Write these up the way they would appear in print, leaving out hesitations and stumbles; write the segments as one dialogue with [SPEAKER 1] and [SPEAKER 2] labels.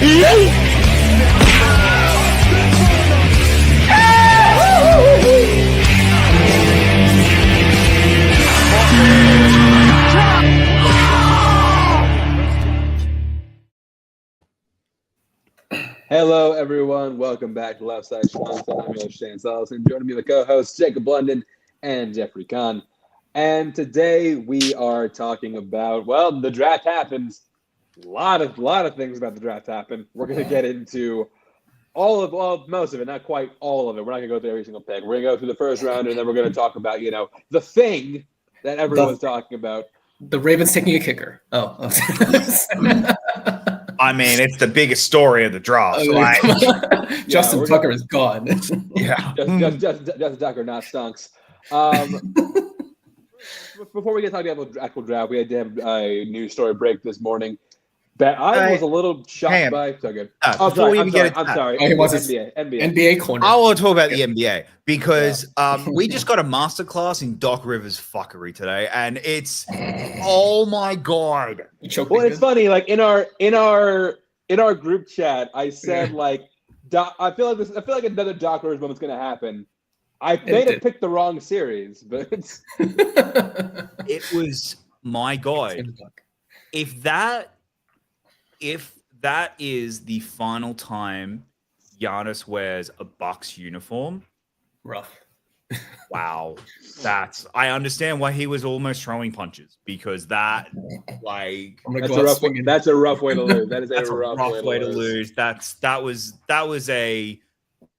[SPEAKER 1] Hello, everyone. Welcome back to Left Side Schwanz. I'm your host, Shane Sullivan. Joining me, the co-hosts Jacob London and Jeffrey Kahn. And today we are talking about, well, the draft happens. A lot of things about the draft happen. We're going to get into most of it, not quite all of it. We're not going to go through every single pick. We're going to go through the first round, and then we're going to talk about, the thing that everyone's talking about.
[SPEAKER 2] The Ravens taking a kicker.
[SPEAKER 3] I mean, it's the biggest story of the draft.
[SPEAKER 2] Justin Tucker is gone.
[SPEAKER 3] Yeah.
[SPEAKER 1] Justin Tucker, not stunks. Before we get talking about the actual draft, we had to have a news story break this morning that I was a little shocked by. So good. I'm sorry.
[SPEAKER 2] NBA corner.
[SPEAKER 3] I want to talk about the NBA because we just got a masterclass in Doc Rivers fuckery today, and it's oh my god.
[SPEAKER 1] Well, it's funny. Like in our group chat, I said I feel like another Doc Rivers moment's gonna happen. I may have picked the wrong series, but
[SPEAKER 3] it was my god. If that is the final time Giannis wears a Bucks uniform,
[SPEAKER 2] rough.
[SPEAKER 3] Wow, I understand why he was almost throwing punches because that's
[SPEAKER 1] a rough way to lose. That is a rough way to lose.
[SPEAKER 3] That was a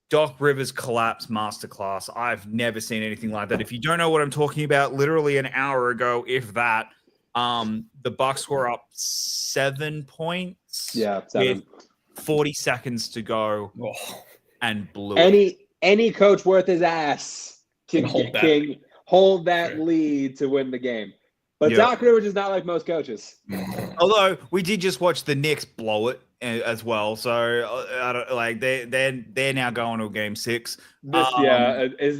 [SPEAKER 3] Doc Rivers collapse masterclass. I've never seen anything like that. If you don't know what I'm talking about, literally an hour ago, if that, the Bucks were up 7 points.
[SPEAKER 1] Yeah, 7.
[SPEAKER 3] With 40 seconds to go, and blew
[SPEAKER 1] any coach worth his ass can hold that lead to win the game. But Doc Rivers is not like most coaches.
[SPEAKER 3] Although we did just watch the Knicks blow it as well, so they're now going to Game 6.
[SPEAKER 1] If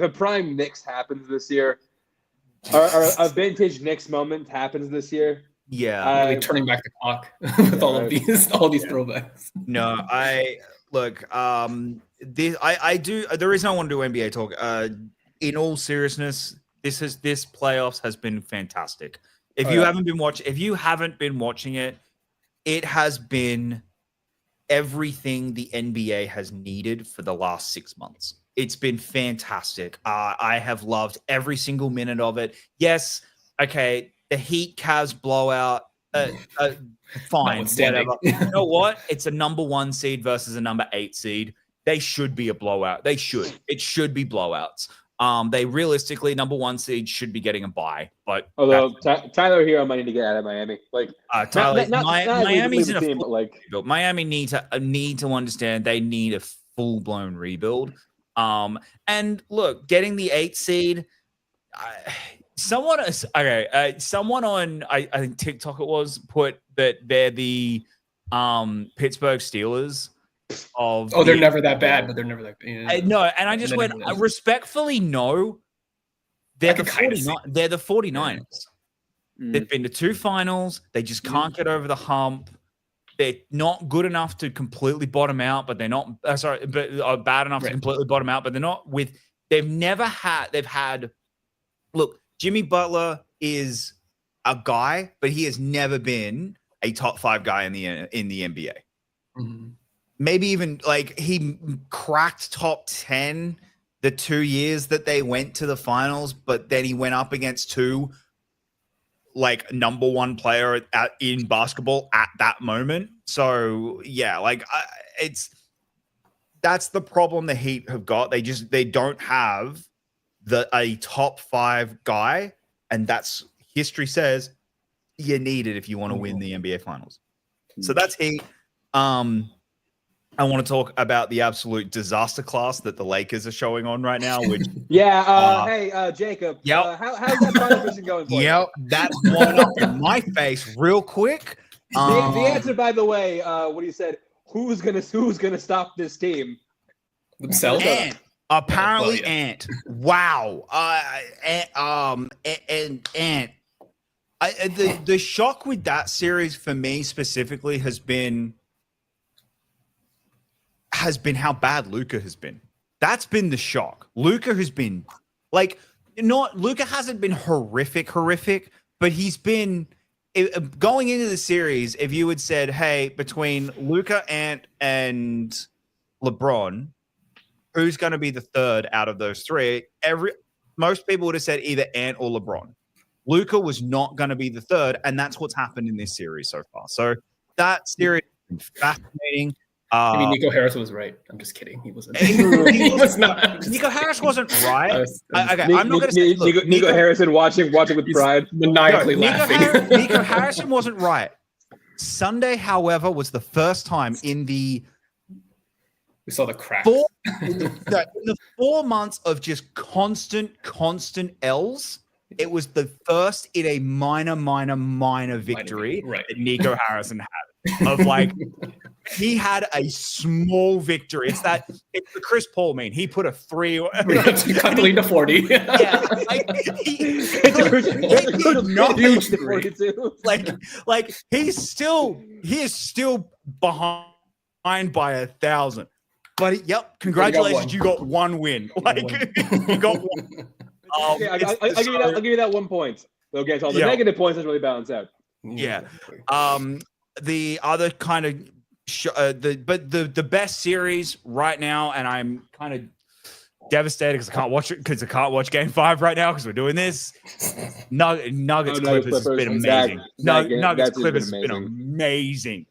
[SPEAKER 1] a prime Knicks happens this year, or a vintage Knicks moment happens this year.
[SPEAKER 3] Yeah,
[SPEAKER 2] turning back the clock with all these throwbacks.
[SPEAKER 3] No, I look. I do. The reason I want to do NBA talk. In all seriousness, this playoffs has been fantastic. If you haven't been watching it, it has been everything the NBA has needed for the last 6 months. It's been fantastic. I have loved every single minute of it. Yes, okay, the Heat Cavs blowout, fine, whatever. You know what? It's a number 1 seed versus a number 8 seed. They should be a blowout. They should. It should be blowouts. They realistically, number 1 seed should be getting a bye. But
[SPEAKER 1] although Tyler Hero might need to get out of Miami.
[SPEAKER 3] Miami's in a team, but Miami need to understand they need a full-blown rebuild. And look, getting the 8th seed, someone on I think TikTok put that they're the Pittsburgh Steelers of.
[SPEAKER 2] They're never that bad, but they're never that.
[SPEAKER 3] No, and I just went respectfully. No, they're the 49. They're the 49ers. They've been to 2 finals. They just can't get over the hump. They're not good enough to completely bottom out, but they're not. But bad enough to completely bottom out, but they're not with. They've had. Look, Jimmy Butler is a guy, but he has never been a top 5 guy in the NBA.
[SPEAKER 2] Mm-hmm.
[SPEAKER 3] Maybe even he cracked top 10 the 2 years that they went to the finals, but then he went up against 2 number 1 player in basketball at that moment. So yeah, that's the problem the Heat have got. They don't have a top 5 guy, and that's history says you need it if you want to win the NBA finals. So that's Heat. I want to talk about the absolute disaster class that the Lakers are showing on right now. Which
[SPEAKER 1] hey, Jacob.
[SPEAKER 3] Yep.
[SPEAKER 1] How's that final position going for you?
[SPEAKER 3] Yep, that's blown up in my face real quick.
[SPEAKER 1] The answer, by the way, what he said. Who's gonna stop this team?
[SPEAKER 2] Themselves.
[SPEAKER 3] Ant. Apparently, Ant. Wow. And Ant. The shock with that series for me specifically has been how bad Luka has been. That's been the shock. Luka has been Luka hasn't been horrific, but he's been going into the series. If you had said, hey, between Luka, Ant, and LeBron, who's going to be the third out of those three? Most people would have said either Ant or LeBron. Luka was not going to be the third, and that's what's happened in this series so far. So that series has been fascinating.
[SPEAKER 2] I mean, Nico Harris was right. I'm just kidding. He wasn't. He was not.
[SPEAKER 3] Nico Harris wasn't right. Okay,
[SPEAKER 1] I'm not going to say Nico Harrison watching with pride,
[SPEAKER 2] maniacally laughing.
[SPEAKER 3] Nico Harrison wasn't right. Sunday, however, was the first time in the
[SPEAKER 2] we saw the cracks.
[SPEAKER 3] In the 4 months of just constant L's. It was the first in a minor victory that Nico Harrison had. Of he had a small victory. It's the Chris Paul meme. He put a 3.
[SPEAKER 2] He cut the lead to 40.
[SPEAKER 3] Yeah, he is still behind by 1,000. But congratulations, you got one win. You got one.
[SPEAKER 1] I'll give you that 1 point. Okay, so all the negative points doesn't really balance out.
[SPEAKER 3] Yeah. The other kind of the best series right now, and I'm kind of devastated because I can't watch it because I can't watch Game 5 right now because we're doing this. Nuggets Clippers has been amazing. Nuggets Clippers has been amazing.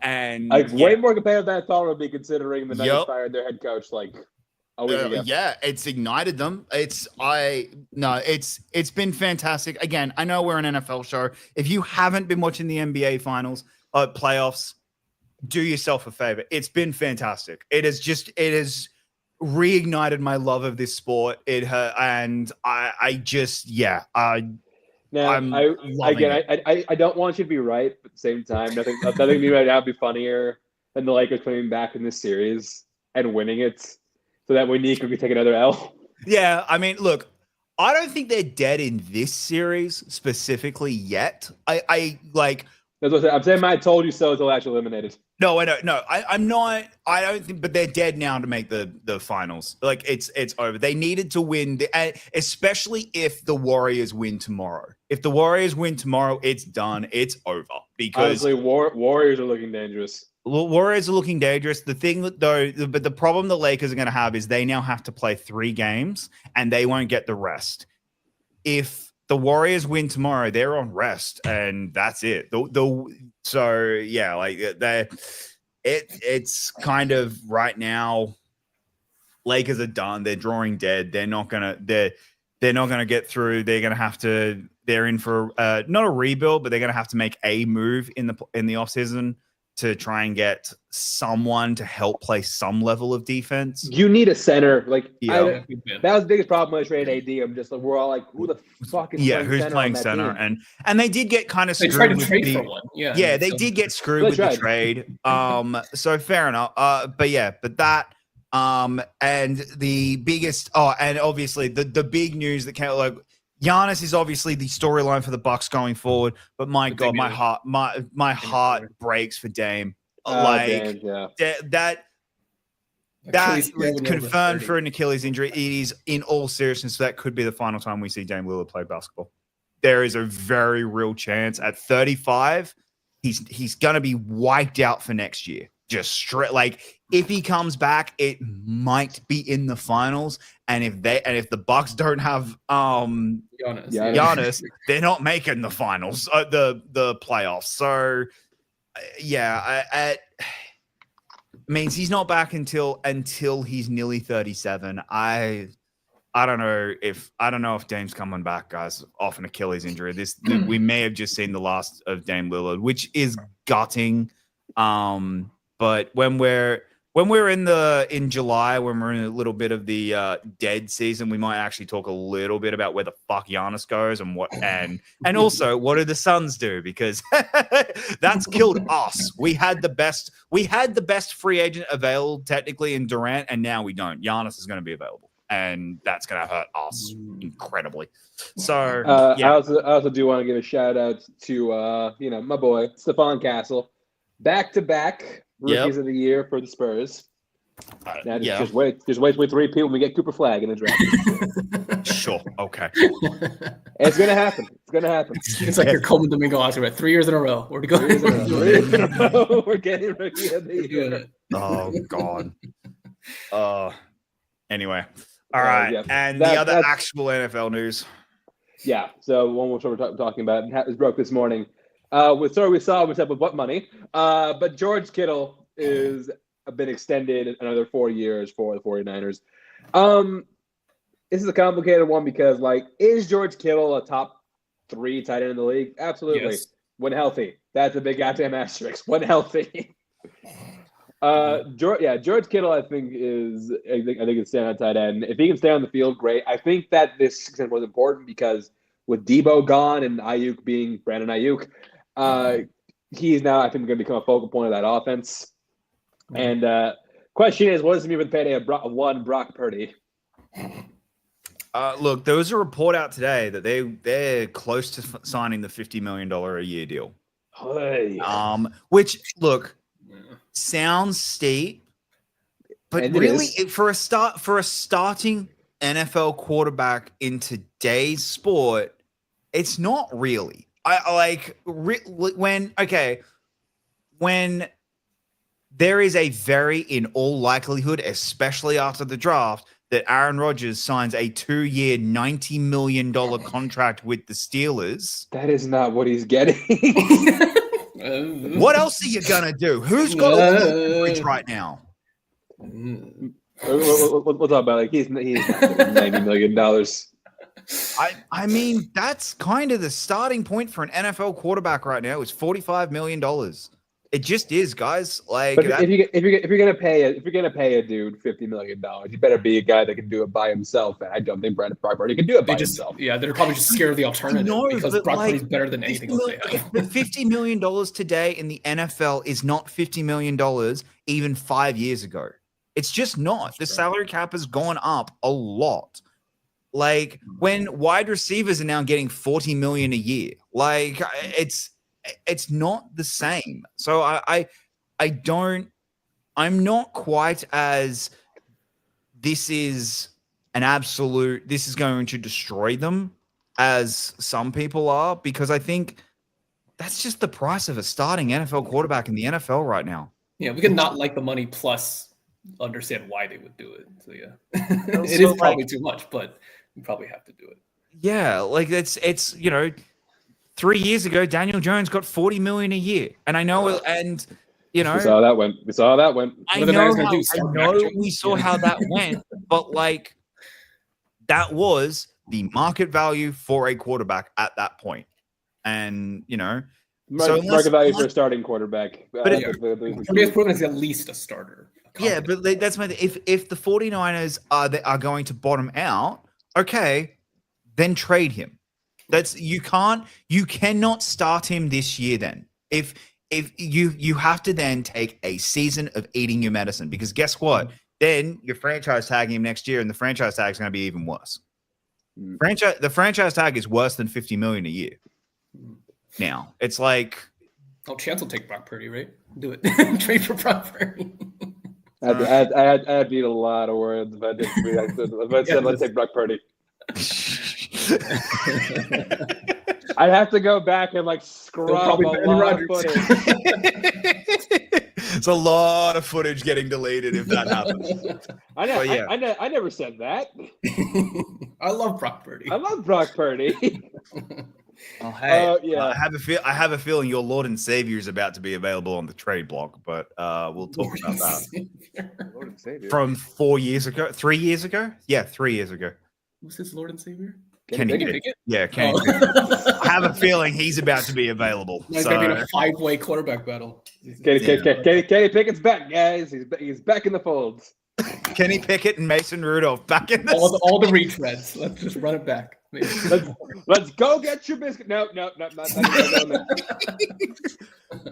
[SPEAKER 3] And
[SPEAKER 1] way more competitive than I thought it would be, considering the Nuggets fired their head coach a week ago.
[SPEAKER 3] Yeah, it's ignited them. It's been fantastic. Again, I know we're an NFL show. If you haven't been watching the NBA finals, playoffs, do yourself a favor. It's been fantastic. It has reignited my love of this sport.
[SPEAKER 1] I don't want you to be right, but at the same time, nothing right now would be funnier than the Lakers coming back in this series and winning it, so that way Nico can take another L.
[SPEAKER 3] Yeah, I mean, look, I don't think they're dead in this series specifically yet.
[SPEAKER 1] That's what I'm saying. I told you so until actually eliminated.
[SPEAKER 3] No, I don't. No, I'm not. I don't think. But they're dead now to make the finals. It's over. They needed to win, especially if the Warriors win tomorrow. If the Warriors win tomorrow, it's done. It's over. Because
[SPEAKER 1] honestly, Warriors are looking dangerous.
[SPEAKER 3] Warriors are looking dangerous. The thing but the problem the Lakers are going to have is they now have to play 3 games and they won't get the rest. If the Warriors win tomorrow, they're on rest, and that's it. It's kind of right now. Lakers are done. They're drawing dead. They're not gonna get through. They're gonna have to. They're in for not a rebuild, but they're gonna have to make a move in the offseason to try and get someone to help play some level of defense.
[SPEAKER 1] You need a center. That was the biggest problem when I traded AD. I'm just we're all who the fuck is
[SPEAKER 3] who's playing center? And they did get kind of screwed.
[SPEAKER 2] They tried to trade for one.
[SPEAKER 3] Yeah, they did get screwed with the trade. So fair enough. But that and the biggest and obviously the big news that came Giannis is obviously the storyline for the Bucks going forward, but my God, my heart breaks for Dame. That was confirmed for an Achilles injury. It is, in all seriousness, that could be the final time we see Dame Lillard play basketball. There is a very real chance at 35, he's going to be wiped out for next year. Just straight, if he comes back, it might be in the finals. And if the Bucks don't have Giannis, they're not making the finals, the playoffs. So it means he's not back until he's nearly 37. I don't know if Dame's coming back, guys, off an Achilles injury. We may have just seen the last of Dame Lillard, which is gutting. But when we're in July, when we're in a little bit of the dead season, we might actually talk a little bit about where the fuck Giannis goes and and also what do the Suns do, because that's killed us. We had the best free agent available technically in Durant, and now we don't. Giannis is going to be available, and that's going to hurt us incredibly. So,
[SPEAKER 1] I also do want to give a shout out to my boy Stephon Castle, back-to-back rookies of the year for the Spurs. Now just wait for 3 people when we get Cooper Flag in the draft.
[SPEAKER 3] Sure, okay.
[SPEAKER 1] It's gonna happen.
[SPEAKER 2] It's like you're Coleman Domingo Oscar 3 years in a row. We're going.
[SPEAKER 1] We're getting rookie of the year.
[SPEAKER 3] Oh God. Anyway, all right,
[SPEAKER 1] yeah.
[SPEAKER 3] and the other actual NFL news.
[SPEAKER 1] Yeah, so one we're talking about was broke this morning. We saw what's up with what money, but George Kittle is been extended another 4 years for the 49ers. This is a complicated one because, is George Kittle a top 3 tight end in the league? Absolutely.
[SPEAKER 2] Yes.
[SPEAKER 1] When healthy. That's a big goddamn asterisk. When healthy. George Kittle, I think is standout tight end. If he can stay on the field, great. I think that this success was important because with Debo gone and Ayuk being Brandon Ayuk, he's now, I think, going to become a focal point of that offense. And question is, what does it mean with the payday of Brock Purdy?
[SPEAKER 3] Look, there was a report out today that they're close to signing the $50 million a year deal.
[SPEAKER 1] Hey.
[SPEAKER 3] Which look sounds steep, but
[SPEAKER 1] and
[SPEAKER 3] really for a starting NFL quarterback in today's sport, it's not really. When there is a very, in all likelihood, especially after the draft, that Aaron Rodgers signs a 2-year, $90 million contract with the Steelers.
[SPEAKER 1] That is not what he's getting.
[SPEAKER 3] What else are you going to do? Who's got leverage right now?
[SPEAKER 1] We'll talk about he's not $90 million.
[SPEAKER 3] I mean, that's kind of the starting point for an NFL quarterback right now is $45 million. It just is, guys. But
[SPEAKER 1] if you're gonna pay a dude $50 million, you better be a guy that can do it by himself. And I don't think Brock Purdy can do it by himself.
[SPEAKER 2] Yeah, they're probably just scared of the alternative because Brock Purdy's better than anything else they have.
[SPEAKER 3] The $50 million today in the NFL is not $50 million even 5 years ago. It's just not. The salary cap has gone up a lot. When wide receivers are now getting $40 million a year, it's not the same. So I'm not quite as this is going to destroy them as some people are, because I think that's just the price of a starting NFL quarterback in the NFL right now.
[SPEAKER 2] Yeah, we can not like the money plus understand why they would do it. So yeah, it is probably too much, but we probably have to do it.
[SPEAKER 3] Yeah, it's 3 years ago, Daniel Jones got $40 million a year, and I know, and we saw
[SPEAKER 1] how that went.
[SPEAKER 3] I know we saw how that went, but that was the market value for a quarterback at that point, and
[SPEAKER 1] market value for a starting quarterback.
[SPEAKER 2] But is at least a starter.
[SPEAKER 3] Yeah, but that's my thing. If the 49ers are going to bottom out, okay, then trade him. You cannot start him this year then. If you have to then take a season of eating your medicine, because guess what? Then you're franchise tagging him next year, and the franchise tag is going to be even worse. The franchise tag is worse than $50 million a year. Now it's
[SPEAKER 2] Chance will take Brock Purdy, right? Do it. Trade for Brock Purdy.
[SPEAKER 1] I'd need a lot of words if I did. Said let's take Brock Purdy. I'd have to go back and scrub a lot of footage.
[SPEAKER 3] It's a lot of footage getting deleted if that happens.
[SPEAKER 1] I know. Yeah. I never said that.
[SPEAKER 2] I love Brock Purdy.
[SPEAKER 3] Oh, hey, yeah. I have a feeling your Lord and Savior is about to be available on the trade block, but we'll talk about that.
[SPEAKER 1] Lord and Savior.
[SPEAKER 3] From 4 years ago, 3 years ago? Yeah, 3 years ago.
[SPEAKER 2] Who's his Lord and Savior?
[SPEAKER 3] Kenny Pickett. Yeah, Kenny Pickett. I have a feeling he's about to be available.
[SPEAKER 2] It's going to be a 5-way quarterback battle.
[SPEAKER 1] Kenny Pickett's back, guys. He's back in the folds.
[SPEAKER 3] Kenny Pickett and Mason Rudolph back in the
[SPEAKER 2] all the retreads. Let's just run it back.
[SPEAKER 1] Let's go get your biscuit. No, not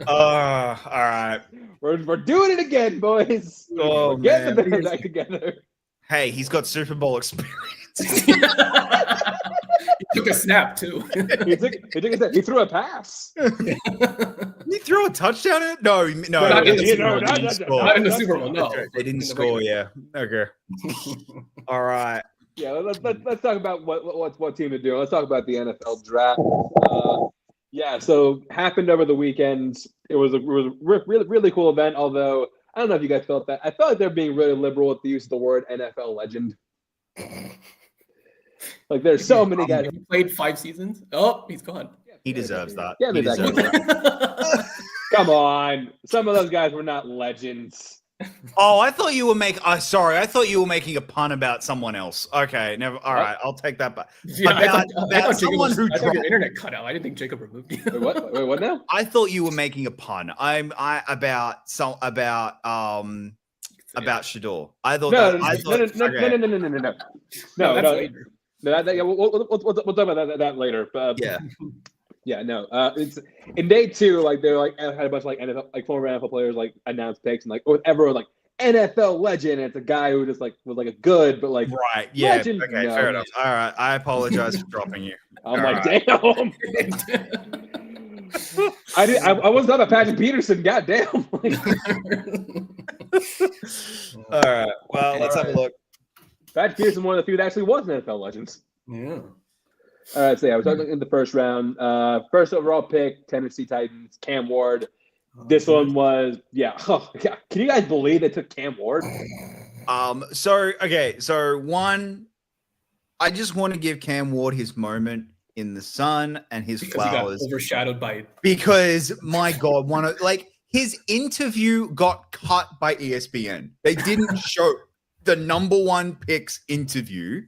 [SPEAKER 3] all right.
[SPEAKER 1] We're doing it again, boys.
[SPEAKER 3] Oh,
[SPEAKER 1] Get the band back together.
[SPEAKER 3] Hey, he's got Super Bowl experience.
[SPEAKER 2] He took a snap too.
[SPEAKER 1] He threw a pass.
[SPEAKER 3] He threw a touchdown in? No,
[SPEAKER 2] Not in the Super Bowl.
[SPEAKER 3] Not
[SPEAKER 2] in the Super Bowl, no.
[SPEAKER 3] They didn't score, yeah. Okay. All right.
[SPEAKER 1] Yeah, let's talk about what team to do. Let's talk about the NFL draft. So happened over the weekend. It was a really cool event. Although I don't know if you guys felt that. I felt like they're being really liberal with the use of the word NFL legend. Like there's so many guys.
[SPEAKER 2] He played 5 seasons. Oh, he's gone.
[SPEAKER 3] He deserves that.
[SPEAKER 1] Yeah,
[SPEAKER 3] he deserves
[SPEAKER 1] that. Come on, some of those guys were not legends.
[SPEAKER 3] Oh, I thought you were making. Sorry, I thought you were making a pun about someone else. Okay, never. All right, I'll take that back.
[SPEAKER 2] Yeah, I thought someone who your internet cut out. I didn't think Jacob removed you.
[SPEAKER 1] Wait, what now?
[SPEAKER 3] I thought you were making a pun. About Shador. I thought
[SPEAKER 1] no. We'll talk about that later. But yeah, no. It's in day 2. Like they're like had a bunch of like NFL, like former NFL players like announce picks and like everyone like NFL legend. And it's a guy who just like was like a good, but like
[SPEAKER 3] right. Yeah.
[SPEAKER 1] Legend,
[SPEAKER 3] okay. Fair enough. All right. I apologize for dropping you.
[SPEAKER 1] I'm like, damn. I wasn't talking about Patrick Peterson. Goddamn.
[SPEAKER 3] All right. Well, let's have a look.
[SPEAKER 1] Patrick Peterson, one of the few that actually was an NFL legends.
[SPEAKER 2] Yeah.
[SPEAKER 1] All right, so yeah, we're talking in the first round. First overall pick, Tennessee Titans, Cam Ward. This one was, Oh, yeah. Can you guys believe they took Cam Ward?
[SPEAKER 3] So one, I just want to give Cam Ward his moment in the sun and his flowers.
[SPEAKER 2] He got overshadowed by
[SPEAKER 3] because my God, his interview got cut by ESPN. They didn't show the number 1 pick's interview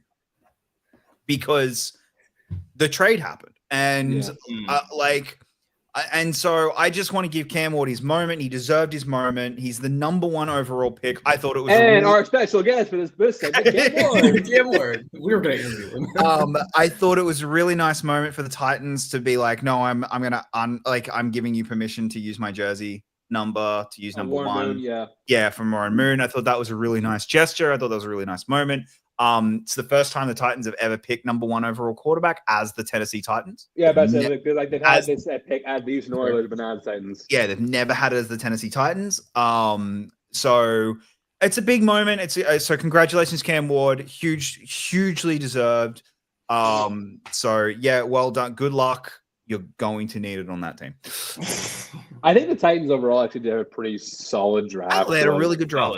[SPEAKER 3] because the trade happened. And and so I just want to give Cam Ward his moment. He deserved his moment. He's the number 1 overall pick. I thought it was
[SPEAKER 1] our special guest for this segment,
[SPEAKER 2] Cam Ward. We were going to interview him.
[SPEAKER 3] I thought it was a really nice moment for the Titans to be like, no, I'm giving you permission to use my jersey number, to use number
[SPEAKER 1] Warren
[SPEAKER 3] 1.
[SPEAKER 1] Moon,
[SPEAKER 3] from Warren Moon. I thought that was a really nice gesture. I thought that was a really nice moment. It's the first time the Titans have ever picked number 1 overall quarterback as the Tennessee Titans.
[SPEAKER 1] Yeah, but they've had this pick as the Houston Oilers, but not the Titans.
[SPEAKER 3] Yeah, they've never had it as the Tennessee Titans. So it's a big moment. So congratulations, Cam Ward. Hugely deserved. So yeah, well done. Good luck. You're going to need it on that team.
[SPEAKER 1] I think the Titans overall actually did a pretty solid draft.
[SPEAKER 3] I thought they had a really good draft.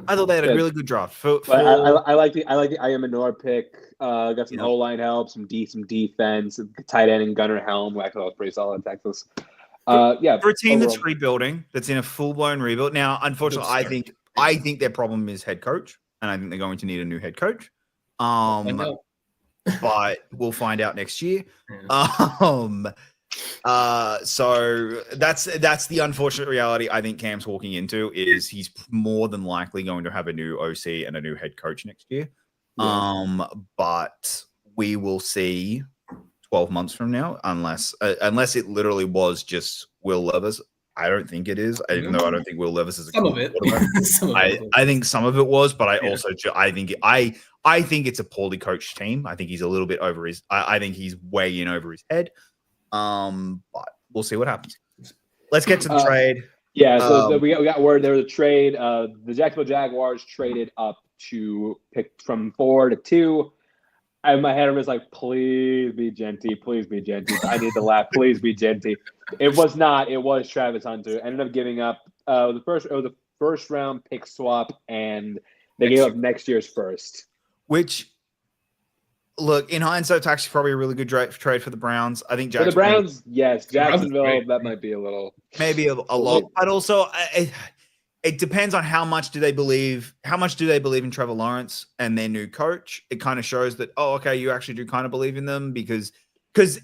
[SPEAKER 3] I thought they had a really good draft.
[SPEAKER 1] I like the Ayamanor pick. Got some O-line help, some defense, tight end and Gunnar Helm, who I thought was pretty solid in Texas. For
[SPEAKER 3] a team that's rebuilding, that's in a full-blown rebuild. Now, unfortunately, I think their problem is head coach, and I think they're going to need a new head coach. But we'll find out next year. So that's the unfortunate reality I think Cam's walking into is he's more than likely going to have a new OC and a new head coach next year. But we will see 12 months from now, unless it literally was just Will Levis. I don't think it is, even though I don't think Will Levis is a
[SPEAKER 2] some of it.
[SPEAKER 3] I think some of it was, but I think it's a poorly coached team. I think he's a little bit over his. I think he's way in over his head. But we'll see what happens. Let's get to the trade.
[SPEAKER 1] Yeah, so we got word there was a trade. The Jacksonville Jaguars traded up to pick from 4 to 2. In my head, I was like, please be Genty. Please be Genty. I need to laugh. Please be Genty. It was not. It was Travis Hunter. Ended up giving up the first round pick swap, and they gave up next year's first.
[SPEAKER 3] Which, look, in hindsight, it's actually probably a really good trade for the Browns. I think
[SPEAKER 1] for the Browns, yes. Jacksonville, that might be a little.
[SPEAKER 3] Maybe a lot. But also, it depends on how much do they believe in Trevor Lawrence and their new coach. It kind of shows that, oh, okay, you actually do kind of believe in them because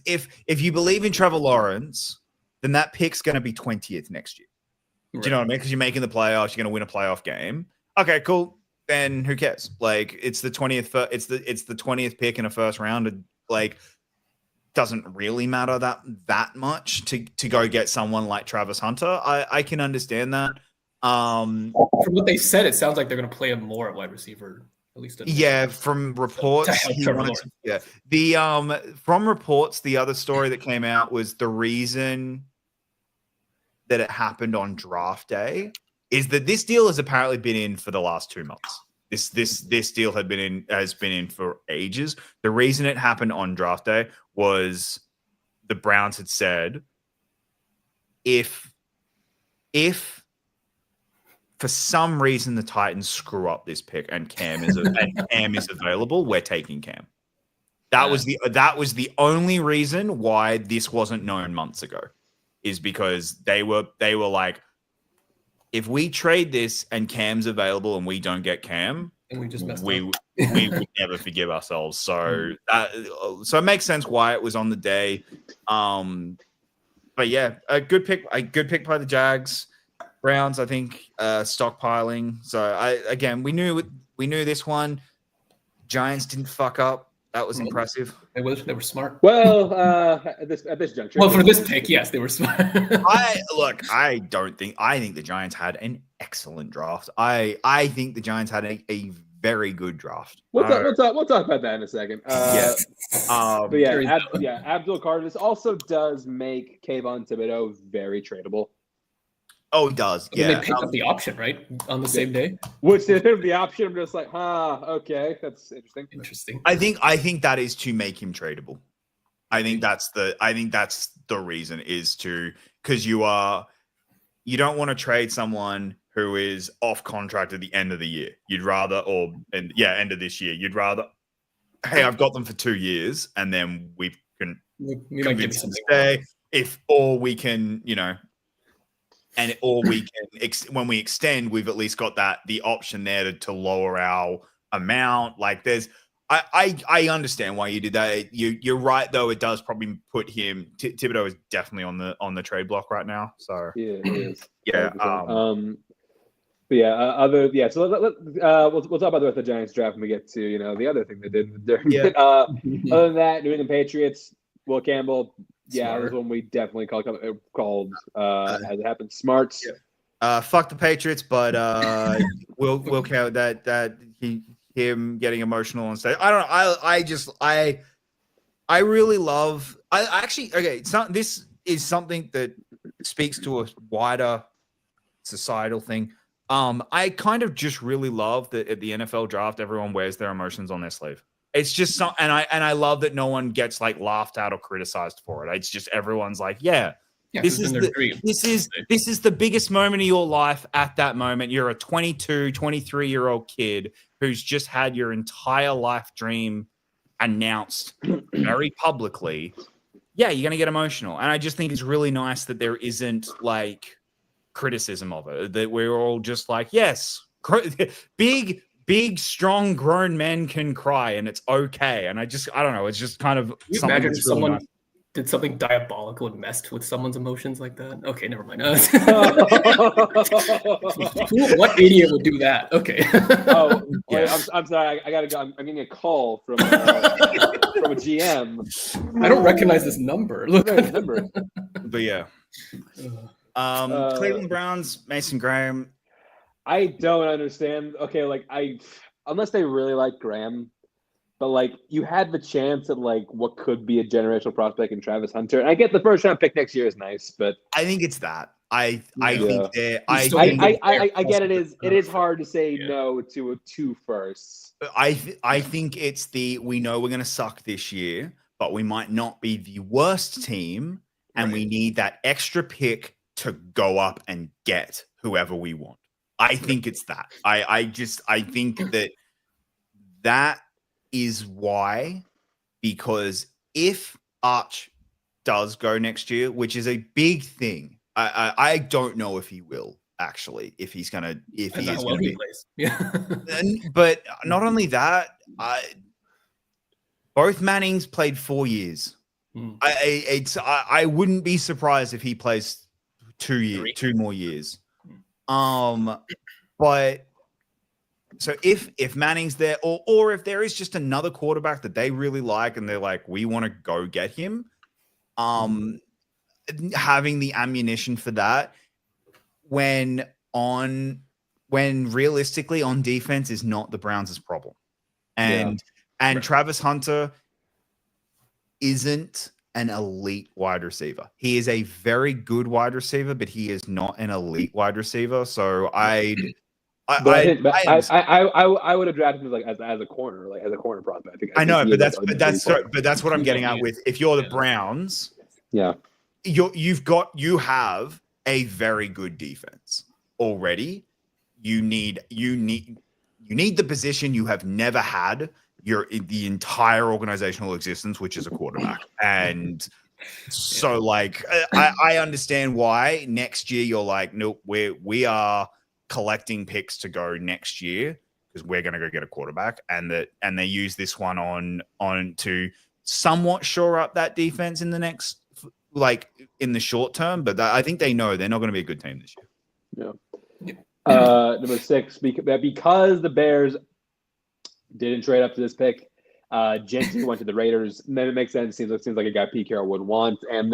[SPEAKER 3] if you believe in Trevor Lawrence, then that pick's going to be 20th next year. Right. Do you know what I mean? Because you're making the playoffs, you're going to win a playoff game. Okay, cool. Then who cares? Like it's the 20th. It's the 20th pick in a first round. Like doesn't really matter that much to go get someone like Travis Hunter. I can understand that.
[SPEAKER 2] From what they said, it sounds like they're going to play him more at wide receiver At least
[SPEAKER 3] from reports, he wanted to, from reports, the other story that came out was the reason that it happened on draft day is that this deal has apparently been in for the last 2 months. This deal has been in for ages. The reason it happened on draft day was the Browns had said, if for some reason the Titans screw up this pick and Cam is available, we're taking Cam. That was the only reason why this wasn't known months ago, is because they were like, if we trade this and Cam's available and we don't get Cam,
[SPEAKER 2] and we just messed
[SPEAKER 3] we
[SPEAKER 2] up.
[SPEAKER 3] we would never forgive ourselves. So it makes sense why it was on the day. But yeah, a good pick by the Jags. Browns, I think, stockpiling. So we knew this one. Giants didn't fuck up. That was impressive.
[SPEAKER 2] They were smart.
[SPEAKER 1] Well, at this juncture.
[SPEAKER 2] Well, for this pick, yes, they were smart.
[SPEAKER 3] I think the Giants had an excellent draft. I think the Giants had a very good draft.
[SPEAKER 1] We'll talk about that in a second. Abdul Carter. This also does make Kayvon Thibodeau very tradable.
[SPEAKER 3] Oh, it does.
[SPEAKER 2] Yeah, they picked up the option right on the same day.
[SPEAKER 1] Which they picked up the option. I'm just like, okay, that's interesting.
[SPEAKER 2] Interesting.
[SPEAKER 3] I think that is to make him tradable. I think that's the reason, is to, because you don't want to trade someone who is off contract at the end of the year. You'd rather, end of this year. You'd rather, hey, I've got them for 2 years, and then we can convince them to stay. When we extend, we've at least got the option there to lower our amount. Like I understand why you did that. You're right though. It does probably put him. Thibodeau is definitely on the trade block right now. So
[SPEAKER 1] yeah, it is.
[SPEAKER 3] Yeah.
[SPEAKER 1] So we'll talk about the Giants draft when we get to the other thing they did. Other than that, New England Patriots, Will Campbell. Yeah, that was one we definitely called as it happened. Smarts.
[SPEAKER 3] Yeah. Fuck the Patriots, but we'll count that him getting emotional and say, I don't know. I really love. This is something that speaks to a wider societal thing. I kind of just really love that at the NFL draft, everyone wears their emotions on their sleeve. It's just and I love that no one gets like laughed at or criticized for it. It's just everyone's like, this is the biggest moment of your life at that moment. You're a 22, 23-year-old kid who's just had your entire life dream announced very publicly. Yeah, you're going to get emotional. And I just think it's really nice that there isn't like criticism of it, that we're all just like, yes, big, strong, grown men can cry, and it's okay. And I don't know. It's just kind of.
[SPEAKER 2] Can you imagine if someone did something diabolical and messed with someone's emotions like that? Okay, never mind. What idiot would do that? Okay.
[SPEAKER 1] I'm sorry. I gotta go. I'm getting a call from a GM.
[SPEAKER 2] I don't recognize this number. Look at the number.
[SPEAKER 3] But yeah. Cleveland Browns, Mason Graham.
[SPEAKER 1] I don't understand. Okay, unless they really like Graham, but you had the chance at what could be a generational prospect in Travis Hunter. And I get the first round pick next year is nice, but
[SPEAKER 3] I think it's that. I think
[SPEAKER 1] get it is hard to say no to 2 firsts.
[SPEAKER 3] I think it's we know we're going to suck this year, but we might not be the worst team, and we need that extra pick to go up and get whoever we want. I think it's that. I think that is why, because if Arch does go next year, which is a big thing, I don't know if he will actually, if he is going to be.
[SPEAKER 2] Yeah.
[SPEAKER 3] But not only that, both Mannings played 4 years. I wouldn't be surprised if he plays 2 more years. But so if Manning's there, or if there is just another quarterback that they really like and they're like, we want to go get him, having the ammunition for that when realistically on defense is not the Browns' problem. And Travis Hunter isn't an elite wide receiver. He is a very good wide receiver, but he is not an elite wide receiver. So I
[SPEAKER 1] would have drafted him as a corner, like as a corner prospect.
[SPEAKER 3] I know, but that's what I'm getting at with if you're the Browns, you have a very good defense already. You need the position you have never had the entire organizational existence, which is a quarterback. And so like I understand why next year you're like, nope, we are collecting picks to go next year because we're going to go get a quarterback, and they use this one on to somewhat shore up that defense in the next, like in the short term. But I think they know they're not going to be a good team this year.
[SPEAKER 1] Number 6, because the Bears didn't trade up to this pick, Gentry went to the Raiders. Then it makes sense. Seems like a guy Pete Carroll would want. And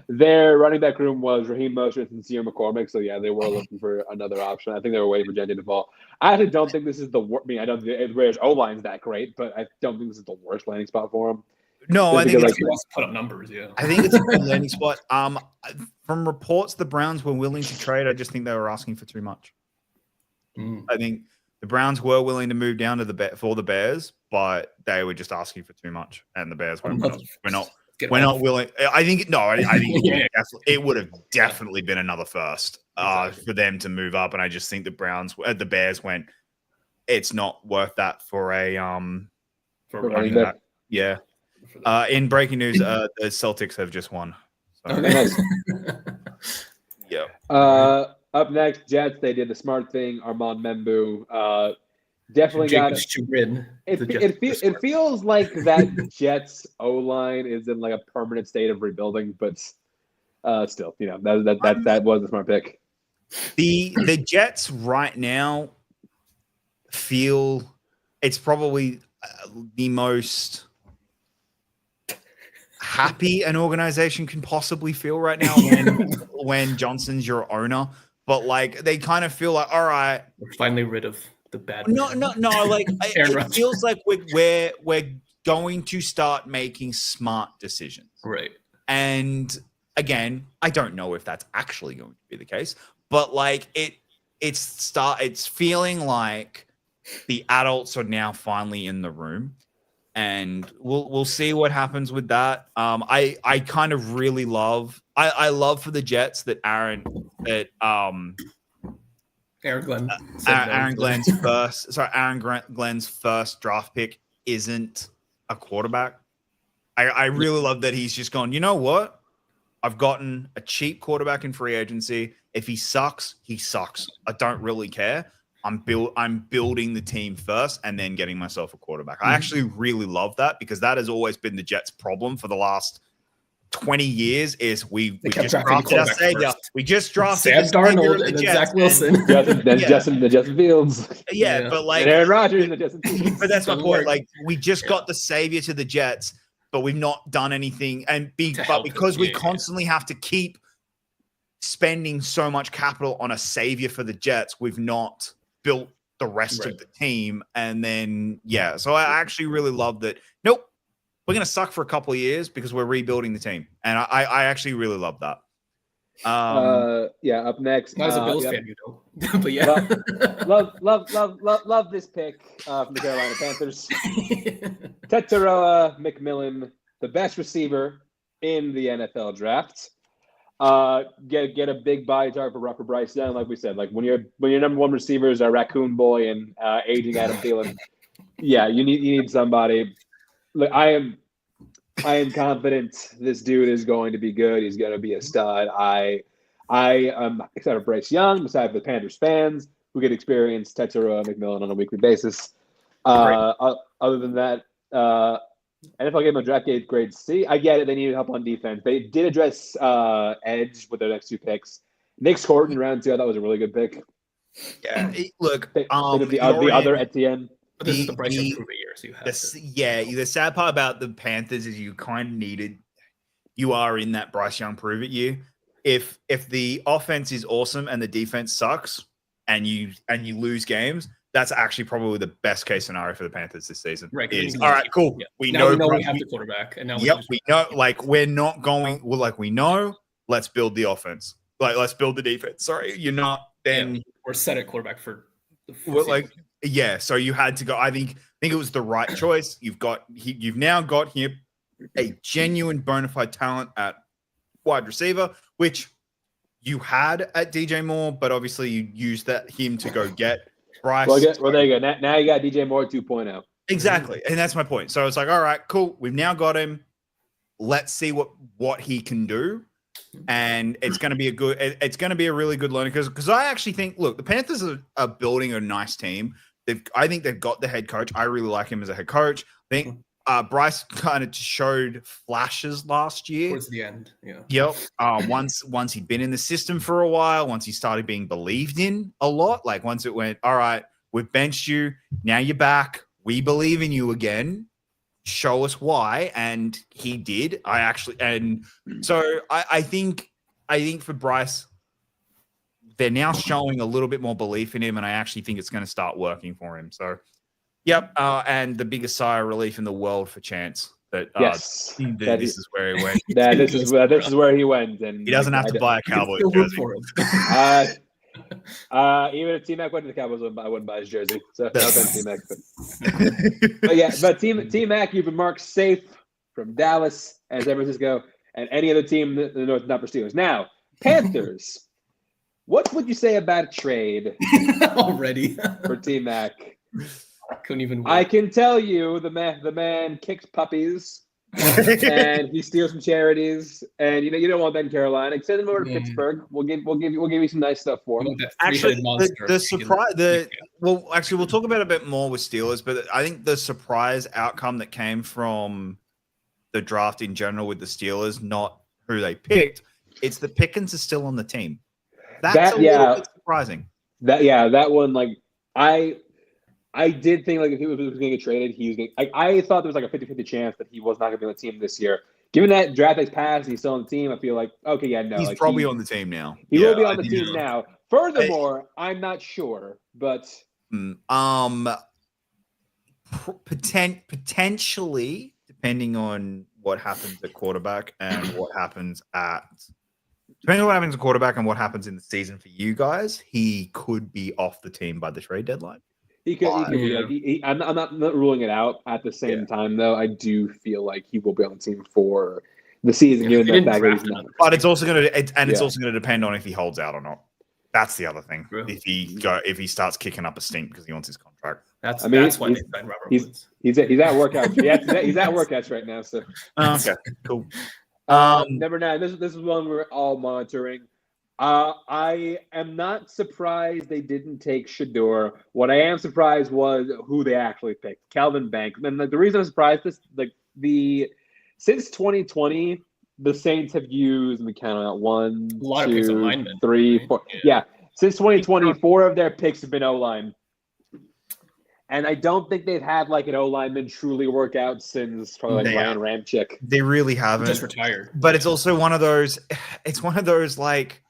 [SPEAKER 1] their running back room was Raheem Mostert and Sear McCormick. So yeah, they were looking for another option. I think they were waiting for Gentry to fall. I actually don't think this is the worst. I mean, I don't think the Raiders O-line's that great, but I don't think this is the worst landing spot for him.
[SPEAKER 3] No, I think
[SPEAKER 2] he wants to put up numbers. Yeah,
[SPEAKER 3] I think it's a good landing spot. From reports, the Browns were willing to trade. I just think they were asking for too much. I think the Browns were willing to move down to for the Bears, but they were just asking for too much, and the Bears went, we're not willing. I think it would have definitely been another first for them to move up, and I just think the Bears went, it's not worth that for a for running back. Yeah. In breaking news, the Celtics have just won. So.
[SPEAKER 1] Nice.
[SPEAKER 3] Yeah.
[SPEAKER 1] Up next, Jets. They did the smart thing. Armand Membu definitely got it. It feels like that Jets O-line is in like a permanent state of rebuilding, but still, that was a smart pick.
[SPEAKER 3] The Jets right now feel it's probably the most happy an organization can possibly feel right now when Johnson's your owner. But like they kind of feel like, all right,
[SPEAKER 2] we're finally rid of the bad.
[SPEAKER 3] No. Like it feels like we're going to start making smart decisions,
[SPEAKER 2] right?
[SPEAKER 3] And again, I don't know if that's actually going to be the case, but like it's feeling like the adults are now finally in the room, and we'll see what happens with that. I kind of really love. I love for the Jets that Aaron Glenn's first draft pick isn't a quarterback. I really love that he's just gone, you know what? I've gotten a cheap quarterback in free agency. If he sucks, he sucks. I don't really care. I'm building the team first and then getting myself a quarterback. I actually really love that because that has always been the Jets' problem for the last 20 years is we just drafted our savior. We just drafted
[SPEAKER 2] Sam Darnold and then Zach Wilson.
[SPEAKER 1] Justin Fields.
[SPEAKER 3] Yeah, but like
[SPEAKER 1] Aaron Rodgers and Justin Fields.
[SPEAKER 3] But that's my point. Like we just got the savior to the Jets, but we've not done anything. But because we constantly have to keep spending so much capital on a savior for the Jets, we've not built the rest of the team. And then so I actually really love that. Nope. We're going to suck for a couple of years because we're rebuilding the team. And I actually really love that.
[SPEAKER 1] Up next.
[SPEAKER 2] Not as a Bills fan, you know. But
[SPEAKER 1] love this pick from the Carolina Panthers. Tetairoa McMillan, the best receiver in the NFL draft. Get a big body type for Bryce Young, like we said. Like when your number one receivers are Raccoon Boy and aging Adam Thielen, you need somebody. Look, I am confident this dude is going to be good. He's going to be a stud. I am excited for Bryce Young, besides the Panthers fans who get experience Tetairoa McMillan on a weekly basis. Other than that, NFL gave him a draft grade C. I get it. They needed help on defense. They did address edge with their next 2 picks. Nick Horton round 2, I thought was a really good pick.
[SPEAKER 3] Yeah, look,
[SPEAKER 1] the other Etienne.
[SPEAKER 2] But this is the Bryce Young prove it year, so you have to.
[SPEAKER 3] The sad part about the Panthers is you kind of you are in that Bryce Young prove it year. If the offense is awesome and the defense sucks and you lose games, that's actually probably the best case scenario for the Panthers this season.
[SPEAKER 2] Right.
[SPEAKER 3] All right, cool.
[SPEAKER 2] Yeah.
[SPEAKER 3] We
[SPEAKER 2] know
[SPEAKER 3] know
[SPEAKER 2] we have the quarterback, and now
[SPEAKER 3] we know. Like we're not going. Well, like we know. Let's build the offense. Like let's build the defense. Sorry, you're not. Then
[SPEAKER 2] we're set at quarterback for.
[SPEAKER 3] So you had to go. I think it was the right choice. You've now got here a genuine bona fide talent at wide receiver, which you had at DJ Moore, but obviously you used him to go get Bryce.
[SPEAKER 1] Well, there you go. Now you got DJ Moore 2.0.
[SPEAKER 3] Exactly, and that's my point. So it's like, all right, cool. We've now got him. Let's see what he can do, and it's going to be a really good learning because I actually think, look, the Panthers are building a nice team. I think they've got the head coach. I really like him as a head coach. I think Bryce kind of showed flashes last year.
[SPEAKER 2] Towards the end, yeah.
[SPEAKER 3] Yep. Once he'd been in the system for a while, once he started being believed in a lot, like once it went, all right, we've benched you. Now you're back. We believe in you again. Show us why. And he did. I think for Bryce, they're now showing a little bit more belief in him, and I actually think it's going to start working for him. So, yep. And the biggest sigh of relief in the world for Chance. That
[SPEAKER 1] yes,
[SPEAKER 3] this is where he went.
[SPEAKER 1] This is where he went, and
[SPEAKER 3] he doesn't have to buy a Cowboys jersey.
[SPEAKER 1] Even if T-Mac went to the Cowboys, I wouldn't buy his jersey. So no offense, T-Mac. But T-Mac, you've been marked safe from Dallas and San Francisco and any other team in the North, not for Steelers. Now, Panthers. What would you say about trade
[SPEAKER 2] already for
[SPEAKER 1] T-Mac?
[SPEAKER 2] Couldn't even.
[SPEAKER 1] I can tell you, the man kicks puppies and he steals from charities, and you don't want that in Carolina. Send him over to Pittsburgh. We'll give you some nice stuff for him.
[SPEAKER 3] Actually, the surprise. We'll talk about it a bit more with Steelers, but I think the surprise outcome that came from the draft in general with the Steelers, not who they picked, it's that Pickens is still on the team. That's a little bit surprising.
[SPEAKER 1] That one, like I did think like if he was going to get traded, he was going. I thought there was like a 50-50 chance that he was not going to be on the team this year. Given that draft has passed, and he's still on the team. I feel like
[SPEAKER 3] he's probably on the team now.
[SPEAKER 1] He will be on the team now. Furthermore, I'm not sure, but
[SPEAKER 3] potentially, depending on what happens at quarterback and what happens at. Depending on what happens at quarterback and what happens in the season for you guys, he could be off the team by the trade deadline.
[SPEAKER 1] He could be. I'm not ruling it out. At the same time, though, I do feel like he will be on the team for the season.
[SPEAKER 3] But it's also going to depend on if he holds out or not. That's the other thing. Really? If he starts kicking up a stink because he wants his contract.
[SPEAKER 2] That's why they signed Robert Woods.
[SPEAKER 1] He's at workouts. He's at workouts right now. So
[SPEAKER 3] okay, cool.
[SPEAKER 1] Number 9. This is one we're all monitoring. I am not surprised they didn't take Shedeur. What I am surprised was who they actually picked, Calvin Banks. And the reason I'm surprised is since 2020, the Saints have used, we count out 1, 2, 3, 4. Yeah, since 2020, 4 of their picks have been O-line. And I don't think they've had like an O-lineman truly work out since probably like Ryan Ramczyk.
[SPEAKER 3] They really haven't.
[SPEAKER 2] Just retired.
[SPEAKER 3] But it's also one of those. It's one of those like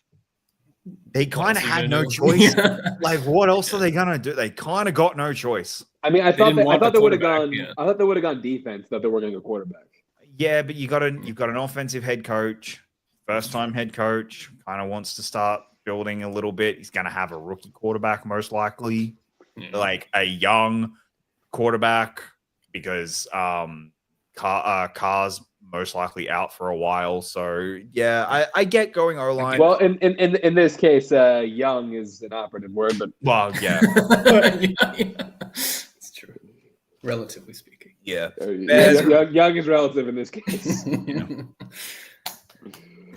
[SPEAKER 3] they kind of had no choice. Like, what else are they gonna do? They kind of got no choice.
[SPEAKER 1] I mean, I thought they would have gone. Yeah. I thought they would have gone defense. Thought they were going to go quarterback.
[SPEAKER 3] Yeah, but you've got an offensive head coach, first time head coach, kind of wants to start building a little bit. He's going to have a rookie quarterback most likely. Like a young quarterback because Carr's most likely out for a while. So yeah, I get going O-line.
[SPEAKER 1] Well, in this case, young is an operative word, but
[SPEAKER 3] yeah,
[SPEAKER 2] it's true, relatively speaking.
[SPEAKER 3] Yeah,
[SPEAKER 1] young is relative in this case.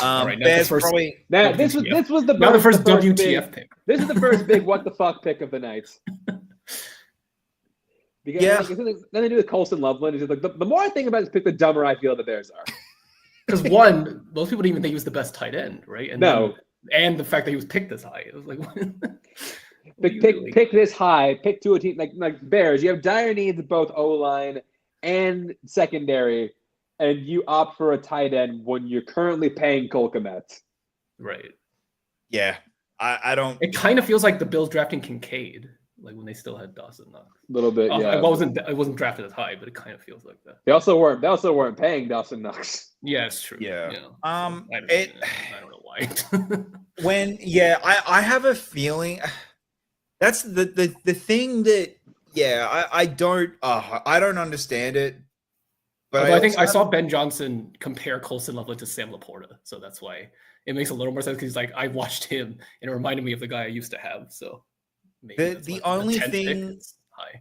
[SPEAKER 2] All right,
[SPEAKER 1] this was the
[SPEAKER 2] first WTF pick.
[SPEAKER 1] This is the first big what the fuck pick of the night. Because then they do the Colson Loveland. It's just like the more I think about this pick, the dumber I feel the Bears are.
[SPEAKER 2] Because one, most people didn't even think he was the best tight end, right? And and the fact that he was picked this high, it was like,
[SPEAKER 1] pick this high, pick to a team like Bears. You have dire needs of both O-line and secondary. And you opt for a tight end when you're currently paying Cole Kmet.
[SPEAKER 2] Right.
[SPEAKER 3] Yeah. I don't.
[SPEAKER 2] It kind of feels like the Bills drafting Kincaid. like when they still had Dawson Knox.
[SPEAKER 1] A little bit, yeah.
[SPEAKER 2] I wasn't drafted as high, but it kind of feels like that.
[SPEAKER 1] They also weren't paying Dawson Knox.
[SPEAKER 2] Yeah, it's true.
[SPEAKER 3] Yeah.
[SPEAKER 2] You know,
[SPEAKER 3] I
[SPEAKER 2] don't know why.
[SPEAKER 3] I have a feeling that's the thing that I don't understand it. But
[SPEAKER 2] I think I saw Ben Johnson compare Colson Loveland to Sam Laporta, so that's why it makes a little more sense. Because like I watched him and it reminded me of the guy I used to have. So maybe
[SPEAKER 3] the only thing,
[SPEAKER 2] high.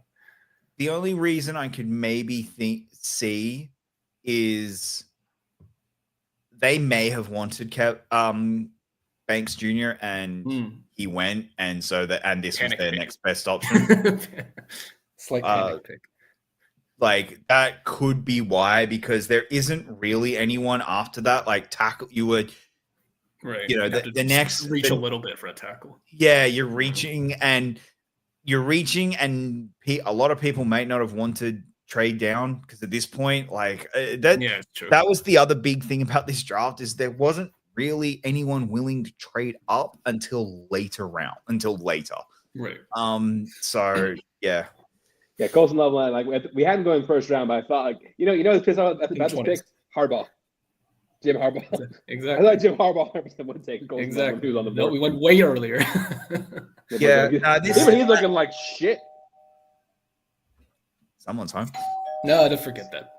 [SPEAKER 3] The only reason I could maybe see is they may have wanted Banks Jr. and he went, and so this was their next best option.
[SPEAKER 2] Slight panic pick.
[SPEAKER 3] Like that could be why, because there isn't really anyone after that. Like tackle, you would,
[SPEAKER 2] right?
[SPEAKER 3] You know, the next
[SPEAKER 2] reach a little bit for a tackle.
[SPEAKER 3] Yeah, you're reaching, and a lot of people may not have wanted trade down because at this point, like
[SPEAKER 2] it's true.
[SPEAKER 3] That was the other big thing about this draft is there wasn't really anyone willing to trade up until later.
[SPEAKER 2] Right.
[SPEAKER 3] So yeah.
[SPEAKER 1] Yeah, Colson Loveland, like we had him going first round, but I thought, like, you know, what's pissed off about this pick? Harbaugh. Jim Harbaugh.
[SPEAKER 2] Exactly.
[SPEAKER 1] I thought Jim Harbaugh 100% would take Colson Loveland, who was on the board.
[SPEAKER 2] No, we went way earlier.
[SPEAKER 1] He's looking like shit.
[SPEAKER 3] Someone's home.
[SPEAKER 2] No, don't forget that.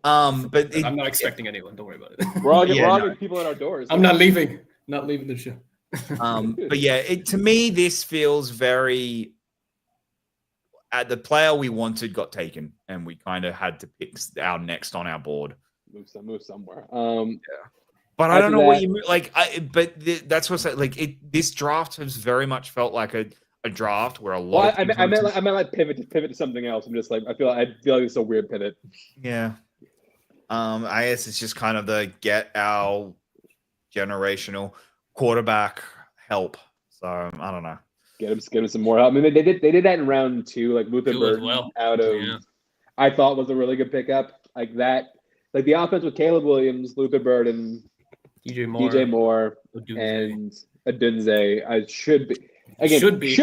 [SPEAKER 3] But
[SPEAKER 2] I'm not expecting anyone. Don't worry about it.
[SPEAKER 1] We're all getting people at our doors.
[SPEAKER 2] I'm not leaving. Not leaving the show.
[SPEAKER 3] But yeah, to me, this feels very. The player we wanted got taken, and we kind of had to pick our next on our board.
[SPEAKER 1] Move somewhere.
[SPEAKER 3] But I don't know what you mean. Like. That's what's like. This draft has very much felt like a draft where a lot.
[SPEAKER 1] I meant like pivot to something else. I'm just like I feel like it's a weird pivot.
[SPEAKER 3] Yeah. I guess it's just kind of the get our generational quarterback help. So I don't know.
[SPEAKER 1] Get him some more help. I mean, they did that in round 2, like Luther Burden out of. Yeah. I thought was a really good pickup, like that. Like the offense with Caleb Williams, Luther Burden, DJ Moore, and Adunze. Should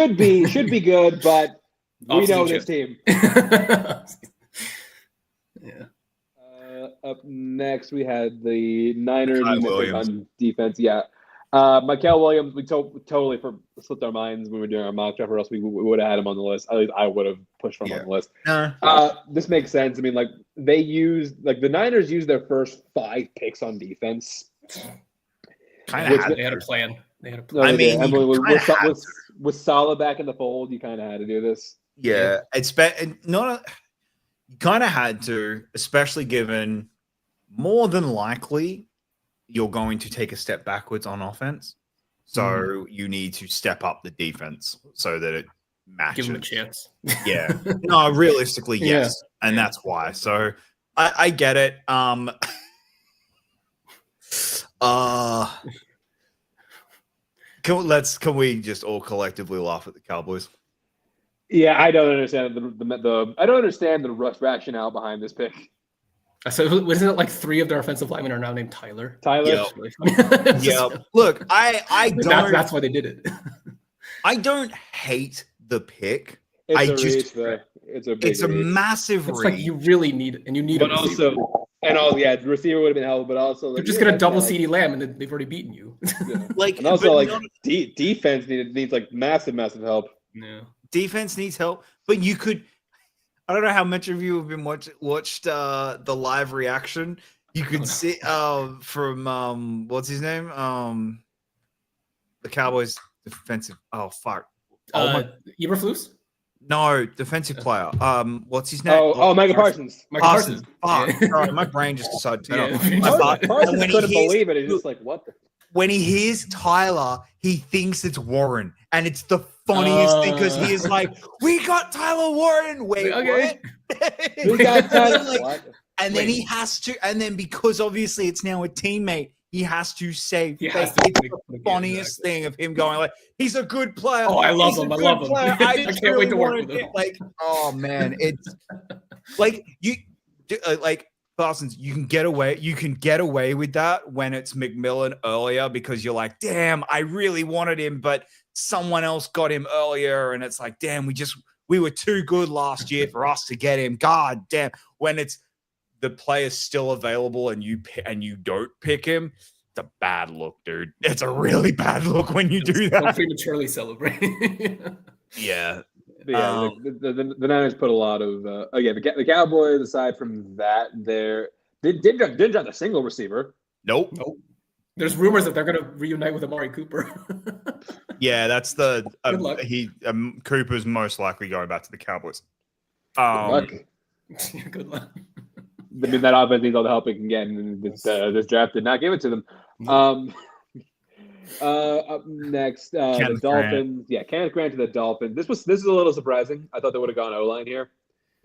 [SPEAKER 1] be good, but we know this team.
[SPEAKER 2] Yeah.
[SPEAKER 1] Up next, we had the Niners
[SPEAKER 3] on
[SPEAKER 1] defense. Yeah. Mikael Williams, we totally slipped our minds when we were doing our mock draft, or else we would have had him on the list. At least I would have pushed him on the list. This makes sense. I mean, like the Niners used their first 5 picks on defense.
[SPEAKER 2] They had a plan.
[SPEAKER 1] With Saleh back in the fold, you kind of had to do this.
[SPEAKER 3] Yeah. You kind of had to, especially given more than likely you're going to take a step backwards on offense. So you need to step up the defense so that it matches.
[SPEAKER 2] Give them a chance.
[SPEAKER 3] Yeah. No, realistically, yes. Yeah. And that's why. So I get it. Can we just all collectively laugh at the Cowboys?
[SPEAKER 1] Yeah, I don't understand I don't understand the rationale behind this pick.
[SPEAKER 2] So wasn't it like 3 of their offensive linemen are now named Tyler?
[SPEAKER 1] Yep.
[SPEAKER 3] Yeah. Look, I don't.
[SPEAKER 2] That's why they did it.
[SPEAKER 3] I don't hate the pick.
[SPEAKER 1] It's a
[SPEAKER 3] massive reach.
[SPEAKER 2] Like you really need it, and you need.
[SPEAKER 1] But the receiver would have been helpful. But also,
[SPEAKER 2] you're just gonna double CeeDee Lamb, and they've already beaten you.
[SPEAKER 1] Yeah. And also, defense needs like massive help.
[SPEAKER 2] Yeah.
[SPEAKER 3] Defense needs help, but you could. I don't know how much of you have been watched the live reaction. You could see from what's his name? The Cowboys defensive. Oh fuck!
[SPEAKER 2] Eberflus?
[SPEAKER 3] No, defensive player. What's his name?
[SPEAKER 1] Micah Parsons.
[SPEAKER 3] Parsons. Fuck! Sorry, my brain just decided to turn off.
[SPEAKER 1] Parsons couldn't believe it. He's just like, what the.
[SPEAKER 3] When he hears Tyler, he thinks it's Warren, and it's the funniest thing because he is like, "We got Tyler Warren." Wait,
[SPEAKER 2] okay.
[SPEAKER 3] What? We got Tyler. And then he has to, and then because obviously it's now a teammate, he has to say it's the funniest thing of him going like, "He's a good player."
[SPEAKER 2] Oh, I love him.
[SPEAKER 3] I
[SPEAKER 2] can't wait to work with him.
[SPEAKER 3] Like, oh man, it's like you like. Parsons, you can get away with that when it's McMillan earlier because you're like, damn, I really wanted him, but someone else got him earlier, and it's like, damn, we were too good last year for us to get him. God damn. When it's the player's still available and you don't pick him, it's a bad look, dude. It's a really bad look when you do that.
[SPEAKER 2] Don't prematurely celebrate.
[SPEAKER 3] Yeah.
[SPEAKER 1] But yeah, the Niners put a lot of again the Cowboys. Aside from that, didn't draft a single receiver.
[SPEAKER 3] Nope.
[SPEAKER 2] There's rumors that they're going to reunite with Amari Cooper.
[SPEAKER 3] Yeah, that's
[SPEAKER 2] Good luck.
[SPEAKER 3] Cooper's most likely going back to the Cowboys.
[SPEAKER 1] Good luck.
[SPEAKER 2] Good luck.
[SPEAKER 1] I mean, that offense needs all the help it can get, and this draft did not give it to them. Up next, the Dolphins. Yeah, Kenneth Grant to the Dolphins. This is a little surprising. I thought they would have gone O-line here,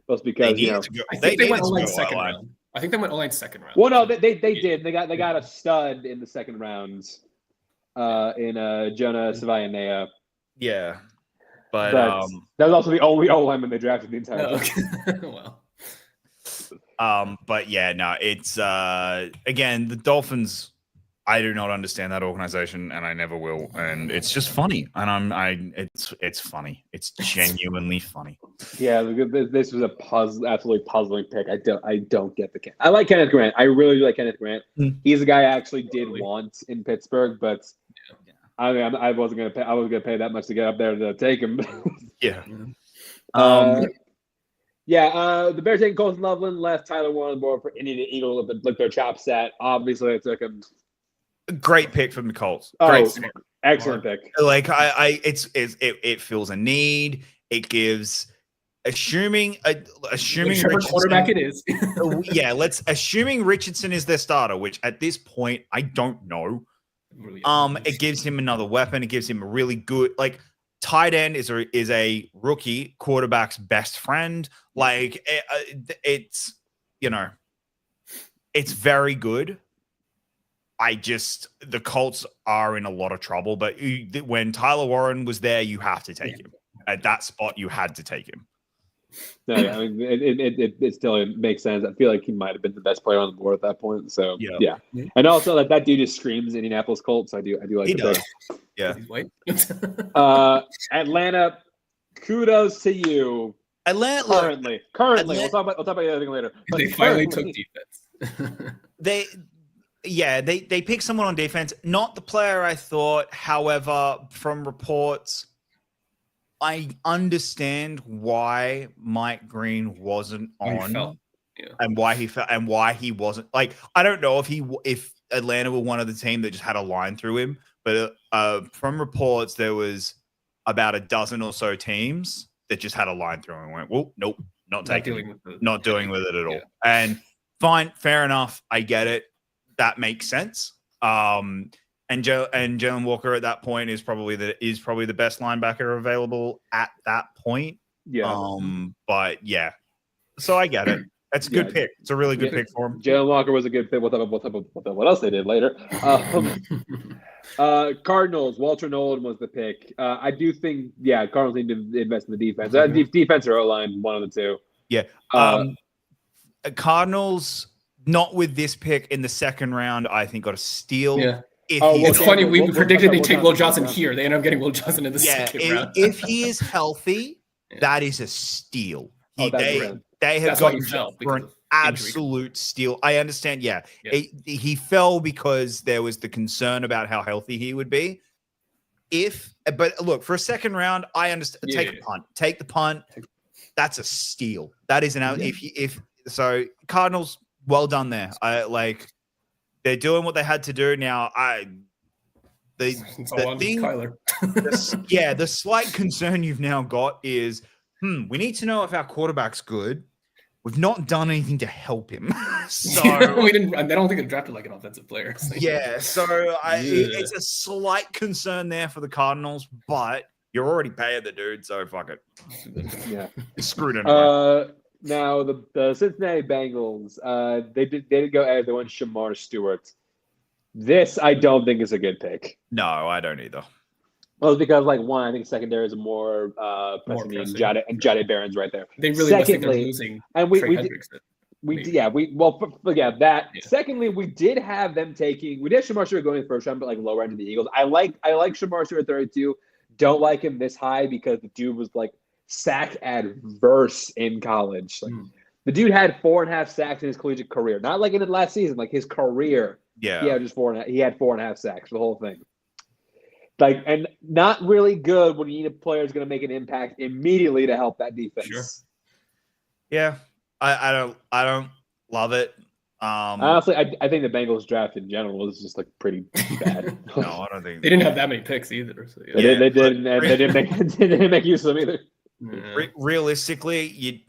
[SPEAKER 1] just because
[SPEAKER 2] I think they went O-line second round. I think they went O-line second round.
[SPEAKER 1] Well, no, they did. They got a stud in the second rounds, in Jonah Savayanea.
[SPEAKER 3] Yeah, but
[SPEAKER 1] that was also the only O-lineman they drafted the entire time.
[SPEAKER 2] Okay.
[SPEAKER 3] Well. But yeah, no, it's again the Dolphins. I do not understand that organization, and I never will. And it's just funny, and it's funny. It's genuinely funny.
[SPEAKER 1] Yeah, this was absolutely puzzling pick. I don't get the. I like Kenneth Grant. I really do like Kenneth Grant. He's a guy I actually did want in Pittsburgh, but I mean, I wasn't gonna pay that much to get up there to take him.
[SPEAKER 3] Yeah.
[SPEAKER 1] The Bears taking Colton Loveland, left Tyler Warren on the board for Indian Eagle, like their chop set. Obviously, they took him.
[SPEAKER 3] Great pick from the Colts.
[SPEAKER 1] Excellent pick.
[SPEAKER 3] Like it fills a need. It gives assuming
[SPEAKER 2] whichever quarterback it is.
[SPEAKER 3] Yeah, assuming Richardson is their starter, which at this point I don't know. It gives him another weapon. It gives him a really good tight end is a rookie quarterback's best friend. Like it's very good. The Colts are in a lot of trouble, but when Tyler Warren was there, you have to take him. At that spot, you had to take him.
[SPEAKER 1] No, yeah, I mean, it still makes sense. I feel like he might have been the best player on the board at that point. So yeah. And also that dude just screams Indianapolis Colts. I do like
[SPEAKER 3] he
[SPEAKER 1] the
[SPEAKER 3] does.
[SPEAKER 1] pick.
[SPEAKER 3] Yeah.
[SPEAKER 1] Atlanta, kudos to you.
[SPEAKER 3] Atlanta
[SPEAKER 1] currently. We'll talk about the other thing later. But
[SPEAKER 2] they finally took defense.
[SPEAKER 3] They picked someone on defense, not the player I thought. However, from reports, I understand why Mike Green wasn't on, and why he felt, and why he wasn't. Like, I don't know if Atlanta were one of the team that just had a line through him, but from reports, there was about a dozen or so teams that just had a line through him and went, "Well, nope, not doing with it at all." And fine, fair enough, I get it. That makes sense. And Jalen Walker at that point is probably the best linebacker available at that point.
[SPEAKER 1] Yeah.
[SPEAKER 3] But yeah, so I get it. That's a good pick. It's a really good pick for him.
[SPEAKER 1] Jalen Walker was a good pick. What else they did later? Cardinals. Walter Nolan was the pick. I do think Cardinals need to invest in the defense. Defense or O-line, one of the two.
[SPEAKER 3] Yeah. Cardinals. Not with this pick in the second round, I think got a steal.
[SPEAKER 2] Yeah. It's funny. We predicted they'd take Will Johnson here. They end up getting Will Johnson in the second round.
[SPEAKER 3] If he is healthy, that is a steal. They have got him for an absolute steal. I understand. Yeah. He fell because there was the concern about how healthy he would be. But look, for a second round, I understand. Take the punt. That's a steal. That is an Cardinals. Well done there. They're doing what they had to do now. The slight concern you've now got is, we need to know if our quarterback's good. We've not done anything to help him. So
[SPEAKER 2] we didn't. I don't think they drafted an offensive player. So.
[SPEAKER 3] It's a slight concern there for the Cardinals, but you're already paying the dude, so fuck it.
[SPEAKER 1] Yeah,
[SPEAKER 3] screwed anyway.
[SPEAKER 1] Now the Cincinnati Bengals, they didn't go ahead. They went Shamar Stewart. This I don't think is a good pick.
[SPEAKER 3] No, I don't either.
[SPEAKER 1] Well, it's because I think secondary is more pressing and Jade Barron's right there.
[SPEAKER 2] They really think they're losing.
[SPEAKER 1] And
[SPEAKER 2] Maybe.
[SPEAKER 1] That.
[SPEAKER 2] Yeah.
[SPEAKER 1] Secondly, we did have Shamar Stewart going in the first round, but like lower end of the Eagles. I like Shamar Stewart at 32. Don't like him this high because the dude was like sack adverse in college. Like, the dude had 4.5 sacks in his collegiate career, not like in the last season, like his career.
[SPEAKER 3] Yeah,
[SPEAKER 1] he had 4.5 sacks for the whole thing. Like, and not really good when you need a player who's going to make an impact immediately to help that defense.
[SPEAKER 2] Sure.
[SPEAKER 3] Yeah, I don't love it.
[SPEAKER 1] Honestly, I think the Bengals draft in general is just like pretty bad.
[SPEAKER 3] No, I don't think
[SPEAKER 2] They didn't have that many picks either. So yeah.
[SPEAKER 1] They didn't. And they didn't make use of them either.
[SPEAKER 2] Yeah.
[SPEAKER 3] Realistically,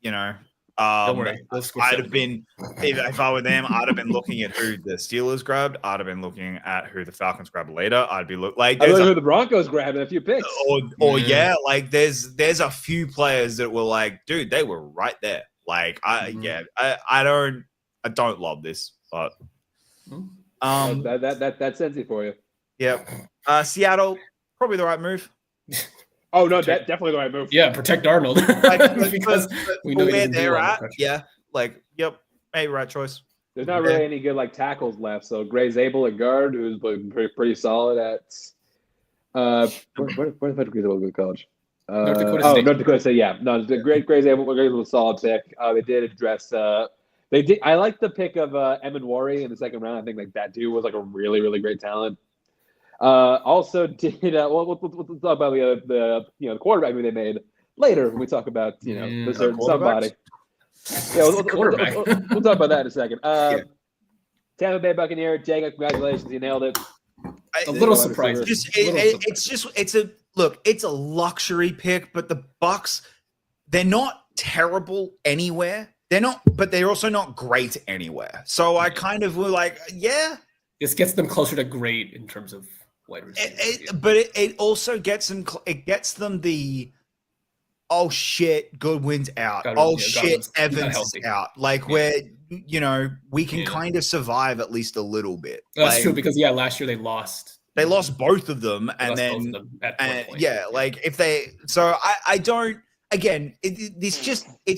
[SPEAKER 3] you know,
[SPEAKER 2] Don't worry. They'll score
[SPEAKER 3] I'd have
[SPEAKER 2] 70.
[SPEAKER 3] been if I were them, I'd have been looking at who the Steelers grabbed. I'd have been looking at who the Falcons grabbed later. I'd be like,
[SPEAKER 1] I don't know who the Broncos grabbed in a few picks.
[SPEAKER 3] or like there's a few players that were like, dude, they were right there. Like I don't love this, but
[SPEAKER 1] that's Cincy for you.
[SPEAKER 3] Yeah. Seattle, probably the right move.
[SPEAKER 1] Oh no, definitely the right move.
[SPEAKER 2] Yeah, protect Arnold. Because we know
[SPEAKER 3] where they're at. Yeah, like maybe right choice.
[SPEAKER 1] There's not really any good like tackles left. So Gray Zabel at guard, who's pretty solid at. Where did Gray Zabel go to college?
[SPEAKER 2] North Dakota State.
[SPEAKER 1] North Dakota State. Yeah, no, the Gray Zabel was a solid pick. They did address. They did. I like the pick of Emin Wari in the second round. I think like that dude was like a really really great talent. Also did we'll talk about the quarterback who they made later when we talk about the certain somebody. Yeah, we'll talk about that in a second. Tampa Bay Buccaneer, Jacob, congratulations, you nailed it.
[SPEAKER 2] A little surprising.
[SPEAKER 3] It's a luxury pick, but the Bucs, they're not terrible anywhere. They're not, but they're also not great anywhere. So I kind of were like, yeah.
[SPEAKER 2] This gets them closer to great in terms of wide receivers.
[SPEAKER 3] But it also gets them. It gets them the. Oh shit! Goodwin's out. Shit! Evans is out. Like where we can kind of survive at least a little bit.
[SPEAKER 2] That's true because last year they lost.
[SPEAKER 3] They lost both of them, and then if they. So I don't. Again, it's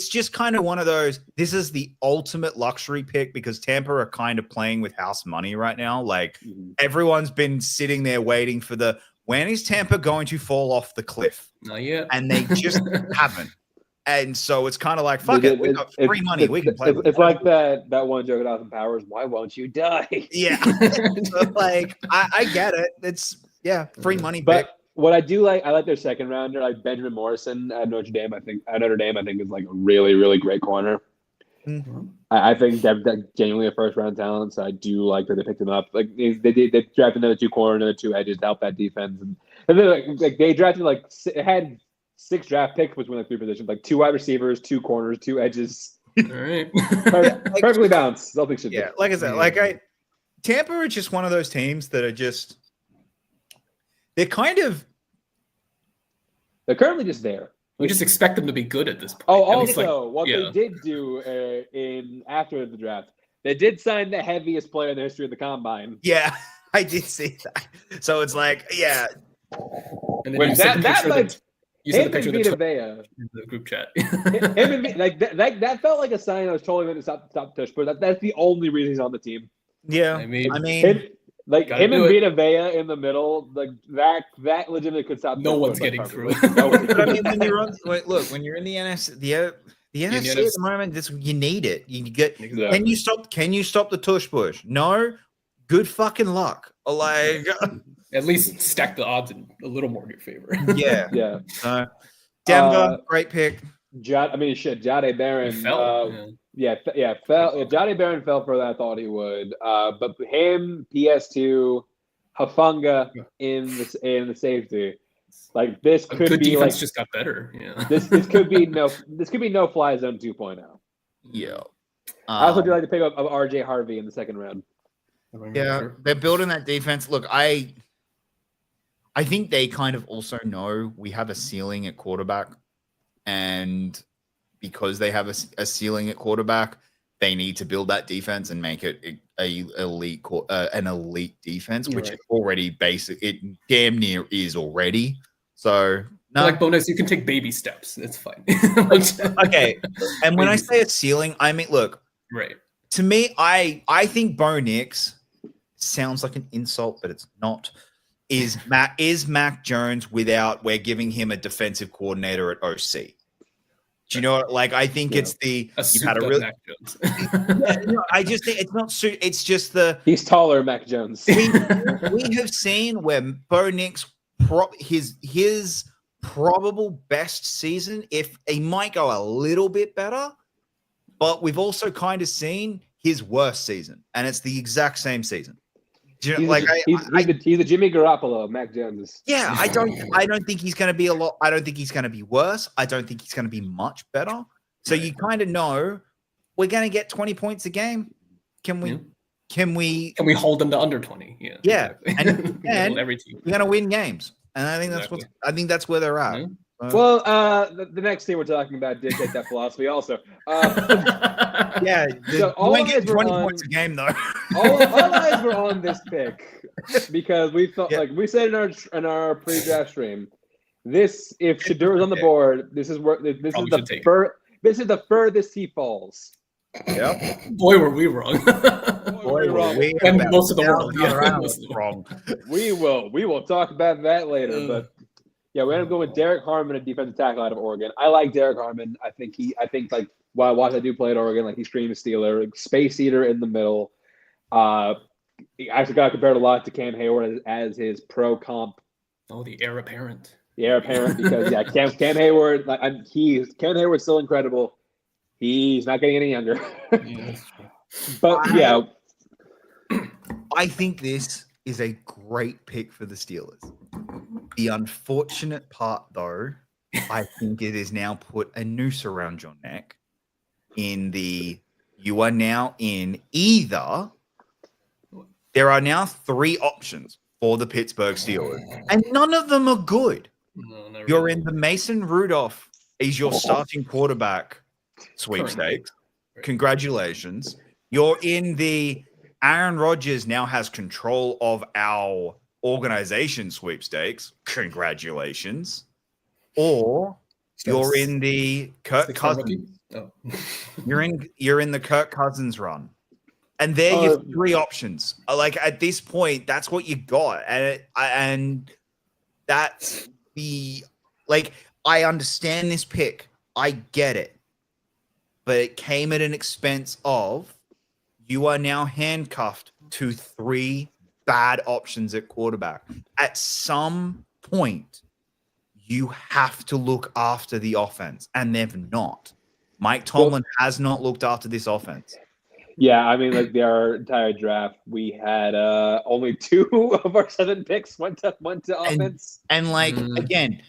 [SPEAKER 3] just kind of one of those. This is the ultimate luxury pick because Tampa are kind of playing with house money right now. Like everyone's been sitting there waiting for when is Tampa going to fall off the cliff?
[SPEAKER 2] Not yet,
[SPEAKER 3] and they just haven't. And so it's kind of like fuck it. We got free money. We can play.
[SPEAKER 1] It's like that one joke at Austin Powers. Why won't you die?
[SPEAKER 3] Yeah, so like I get it. It's free money pick.
[SPEAKER 1] What I do I like their second rounder, like Benjamin Morrison at Notre Dame. I think is like a really, really great corner.
[SPEAKER 3] Mm-hmm.
[SPEAKER 1] I think they're genuinely a first round talent. So I do like that they picked him up. Like they drafted another 2 corners, another 2 edges to help that defense, and then like they drafted it had 6 draft picks between like 3 positions, like 2 wide receivers, 2 corners, 2 edges.
[SPEAKER 2] All right,
[SPEAKER 1] perfectly balanced. Celtics should be.
[SPEAKER 3] Like I said, Tampa are just one of those teams that are just. They're
[SPEAKER 1] currently just there.
[SPEAKER 2] We just expect them to be good at this point.
[SPEAKER 1] Oh, also, they did do after the draft, they did sign the heaviest player in the history of the combine.
[SPEAKER 3] Yeah, I did see that. So it's like, yeah.
[SPEAKER 2] And then you sent the picture of the group chat.
[SPEAKER 1] that felt like a sign I was totally going to stop Tush, but that's the only reason he's on the team.
[SPEAKER 3] Yeah, I mean.
[SPEAKER 1] Like him and Vita Vea in the middle, like that legitimately could stop.
[SPEAKER 2] No one's getting through.
[SPEAKER 3] But I mean, when you're in the NFC, the NFC at the moment, you need it. You get. Exactly. Can you stop the tush push? No. Good fucking luck. Like
[SPEAKER 2] at least stack the odds in a little more in your favor.
[SPEAKER 3] Yeah. Denver, great pick.
[SPEAKER 1] Jahdae Barron
[SPEAKER 2] fell.
[SPEAKER 1] Jahdae Barron fell further than I thought he would. But him, PS2, Hufanga in the safety, like this could
[SPEAKER 2] good
[SPEAKER 1] be
[SPEAKER 2] defense
[SPEAKER 1] like
[SPEAKER 2] just got better. Yeah,
[SPEAKER 1] this could be no fly zone 2.0.
[SPEAKER 3] Yeah.
[SPEAKER 1] I also do like to pick up of RJ Harvey in the second round.
[SPEAKER 3] Yeah, they're building that defense. Look, I think they kind of also know we have a ceiling at quarterback, and because they have a ceiling at quarterback, they need to build that defense and make it an elite defense, which it already it damn near is already. So No.
[SPEAKER 2] Like Bo Nix, you can take baby steps. It's fine.
[SPEAKER 3] Okay. And when I
[SPEAKER 2] Baby
[SPEAKER 3] say a ceiling, I mean, look,
[SPEAKER 2] right.
[SPEAKER 3] to me, I think Bo Nix sounds like an insult, but it's not. Is Mac Jones without we're giving him a defensive coordinator at OC? Do you know? Like, I think it's the
[SPEAKER 2] You've had a real Mac Jones.
[SPEAKER 3] I just think it's not. It's just
[SPEAKER 1] he's taller, Mac Jones.
[SPEAKER 3] we have seen where Bo Nix his probable best season, if he might go a little bit better, but we've also kind of seen his worst season, and it's the exact same season. Do you know,
[SPEAKER 1] he's the Jimmy Garoppolo of Mac Jones.
[SPEAKER 3] Yeah, I don't think he's going to be a lot. I don't think he's going to be worse. I don't think he's going to be much better. So you kind of know we're going to get 20 points a game. Can we
[SPEAKER 2] hold them to under 20? Yeah.
[SPEAKER 3] Yeah.
[SPEAKER 2] Exactly.
[SPEAKER 3] And
[SPEAKER 2] every team.
[SPEAKER 3] we're going to win games. And I think that's where they're at.
[SPEAKER 2] Yeah.
[SPEAKER 1] Well, the next team we're talking about did take that philosophy also.
[SPEAKER 3] Yeah,
[SPEAKER 1] so all
[SPEAKER 3] we get 20
[SPEAKER 1] on,
[SPEAKER 3] points a game though.
[SPEAKER 1] all eyes were on this pick because we felt like we said in our pre-draft stream. This, if Shedeur is on the board, this is the furthest he falls.
[SPEAKER 3] Yeah.
[SPEAKER 2] Boy, were we wrong.
[SPEAKER 3] Boy, were we
[SPEAKER 2] and most of the world.
[SPEAKER 3] Wrong.
[SPEAKER 1] We will talk about that later, but. Yeah, we're gonna go with Derek Harmon, a defensive tackle out of Oregon. I like Derek Harmon. I think like while I do play at Oregon, like he's screaming Steeler, space eater in the middle. He actually got compared a lot to Cam Hayward as his pro comp.
[SPEAKER 2] Oh, the heir apparent.
[SPEAKER 1] The heir apparent because Cam Hayward, Cam Hayward's still incredible. He's not getting any younger.
[SPEAKER 2] Yeah,
[SPEAKER 1] but yeah,
[SPEAKER 3] I think this is a great pick for the Steelers. The unfortunate part, though, I think it is now put a noose around your neck you are now in either. There are now 3 options for the Pittsburgh Steelers, and none of them are good.
[SPEAKER 2] No,
[SPEAKER 3] You're
[SPEAKER 2] really.
[SPEAKER 3] in the Mason Rudolph is your starting quarterback sweepstakes. Congratulations. You're in the Aaron Rodgers now has control of our organization sweepstakes. Congratulations. Or you're in the Kirk Cousins.
[SPEAKER 2] Oh.
[SPEAKER 3] You're in the Kirk Cousins run. And there are your 3 options. Like at this point, that's what you got. And that's I understand this pick. I get it. But it came at an expense of you are now handcuffed to 3 bad options at quarterback. At some point, you have to look after the offense, and they've not. Mike Tomlin has not looked after this offense.
[SPEAKER 1] Yeah, I mean, like our entire draft, we had only 2 of our 7 picks went to offense.
[SPEAKER 3] And again,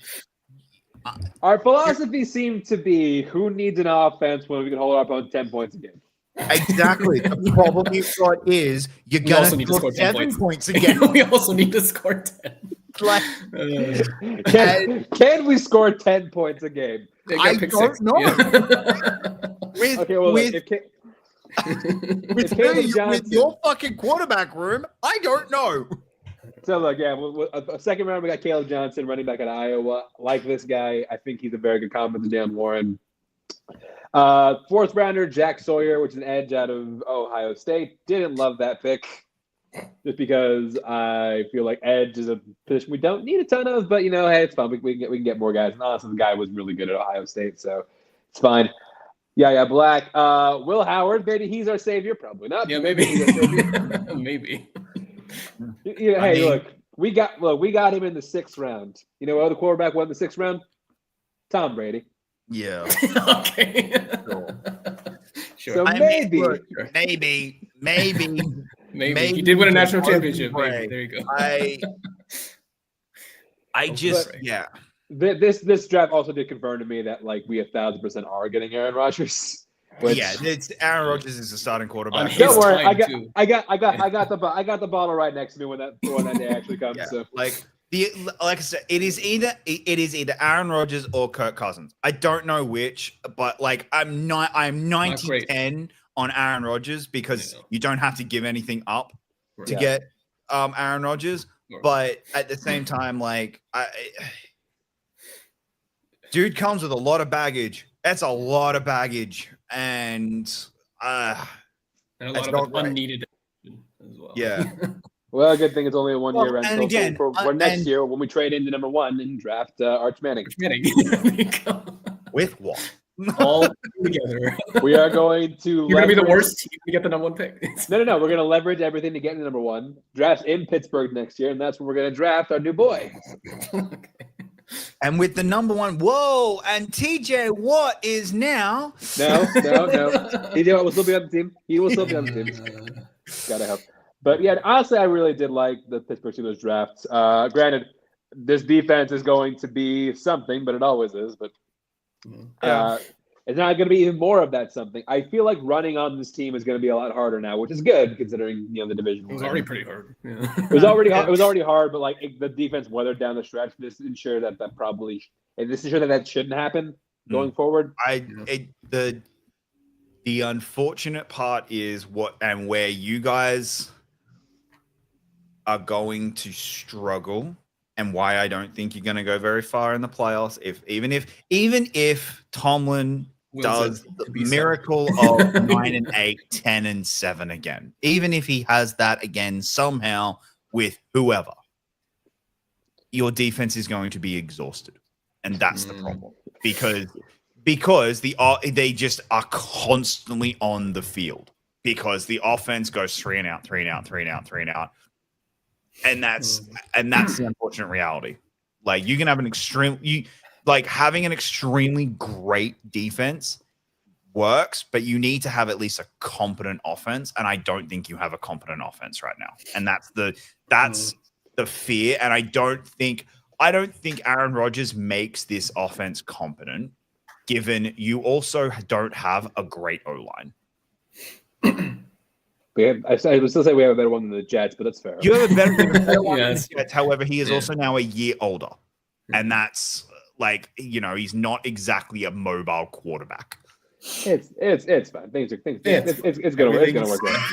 [SPEAKER 1] our philosophy seemed to be who needs an offense when we can hold our opponent 10 points a game.
[SPEAKER 3] Exactly. The problem you've got is you're going to score 7 points again.
[SPEAKER 2] We also need to score 10.
[SPEAKER 3] Like,
[SPEAKER 1] can we score 10 points a game?
[SPEAKER 3] I don't know. With your fucking quarterback room, I don't know.
[SPEAKER 1] So look, a second round we got Caleb Johnson, running back at Iowa. Like this guy, I think he's a very good compliment to Dan Warren. 4th rounder Jack Sawyer, which is an edge out of Ohio State. Didn't love that pick, just because I feel like edge is a position we don't need a ton of. But hey, it's fun. We can get more guys. And honestly, the guy was really good at Ohio State, so it's fine. Yeah, Black. Will Howard, baby, he's our savior. Probably not.
[SPEAKER 2] Yeah, maybe. Maybe.
[SPEAKER 1] Look, we got him in the 6th round. You know what the quarterback won the 6th round? Tom Brady.
[SPEAKER 3] Yeah.
[SPEAKER 2] Okay. Sure.
[SPEAKER 1] So maybe
[SPEAKER 2] he did win a national championship. Maybe. There you go.
[SPEAKER 1] This draft also did confirm to me that we 1,000% are getting Aaron Rodgers.
[SPEAKER 3] It's Aaron Rodgers is the starting quarterback.
[SPEAKER 1] Don't worry, I got the bottle right next to me when that day actually comes.
[SPEAKER 3] Yeah.
[SPEAKER 1] So.
[SPEAKER 3] Like I said, it is either Aaron Rodgers or Kirk Cousins. I don't know which, but I'm 90-10 on Aaron Rodgers because you don't have to give anything up to get Aaron Rodgers. But at the same time, Dude comes with a lot of baggage. That's a lot of baggage, and
[SPEAKER 2] And a lot of unneeded as well.
[SPEAKER 3] Yeah.
[SPEAKER 1] Well, good thing it's only a 1 year
[SPEAKER 3] Well,
[SPEAKER 1] rental.
[SPEAKER 3] and again,
[SPEAKER 1] for next
[SPEAKER 3] and-
[SPEAKER 1] year when we trade into number 1 and draft Arch Manning.
[SPEAKER 3] with what?
[SPEAKER 2] All together.
[SPEAKER 1] We are going to.
[SPEAKER 2] You're gonna be the worst team to get the number 1 pick.
[SPEAKER 1] No. We're going to leverage everything to get into number 1. Draft in Pittsburgh next year, and that's where we're going to draft our new boy.
[SPEAKER 2] Okay.
[SPEAKER 3] And with the number 1, whoa! And TJ Watt is now.
[SPEAKER 1] No. TJ Watt will still be on the team. He will still be on the team. Gotta help. But yeah, honestly, I really did like the Pittsburgh Steelers draft. Granted, this defense is going to be something, but it always is. But it's not going to be even more of that something. I feel like running on this team is going to be a lot harder now, which is good considering the division.
[SPEAKER 2] It was already pretty hard. Yeah.
[SPEAKER 1] It was already hard, but like the defense weathered down the stretch. This ensure that shouldn't happen going forward.
[SPEAKER 3] The unfortunate part is where you guys are going to struggle, and why I don't think you're going to go very far in the playoffs. Even if Tomlin does the miracle of 9-8, 10-7 again, even if he has that again somehow with whoever, your defense is going to be exhausted, and that's the problem because they just are constantly on the field because the offense goes 3 and out, 3 and out, 3 and out, 3 and out. And that's the unfortunate reality. Like you can have having an extremely great defense works, but you need to have at least a competent offense. And I don't think you have a competent offense right now. And that's the fear. And I don't think Aaron Rodgers makes this offense competent, given you also don't have a great O-line.
[SPEAKER 1] I would still say we have a better one than the Jets, but that's fair.
[SPEAKER 3] You have a better one than
[SPEAKER 2] Yes.
[SPEAKER 3] the Jets. However, he is also now a year older. And that's he's not exactly a mobile quarterback.
[SPEAKER 1] It's fine. It's gonna work out.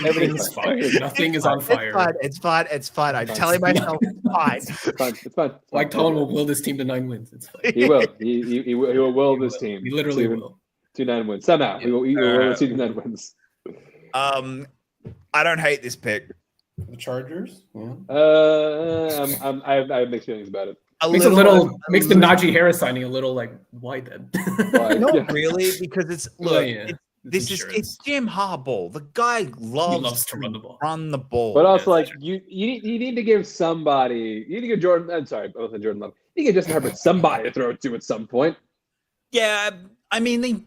[SPEAKER 2] Everything's fine. Nothing is on fire.
[SPEAKER 3] It's fine. I'm telling myself it's fine.
[SPEAKER 1] It's fine.
[SPEAKER 2] Mike Tomlin will will this team to 9 wins. It's fine.
[SPEAKER 1] He will. He will this team.
[SPEAKER 2] He literally will.
[SPEAKER 1] To 9 wins. Somehow. He will this team to 9 wins.
[SPEAKER 3] I don't hate this pick.
[SPEAKER 2] The Chargers? Yeah.
[SPEAKER 1] I have mixed feelings about it.
[SPEAKER 2] Makes the Najee Harris signing a little like why then?
[SPEAKER 3] Not really, because it's it's Jim Harbaugh. The guy loves
[SPEAKER 2] to run the ball.
[SPEAKER 1] But also, like you need to give somebody. You need to give Jordan. I'm sorry, I wasn't Jordan Love. You need to give Justin Herbert somebody to throw it to at some point.
[SPEAKER 3] Yeah, I mean,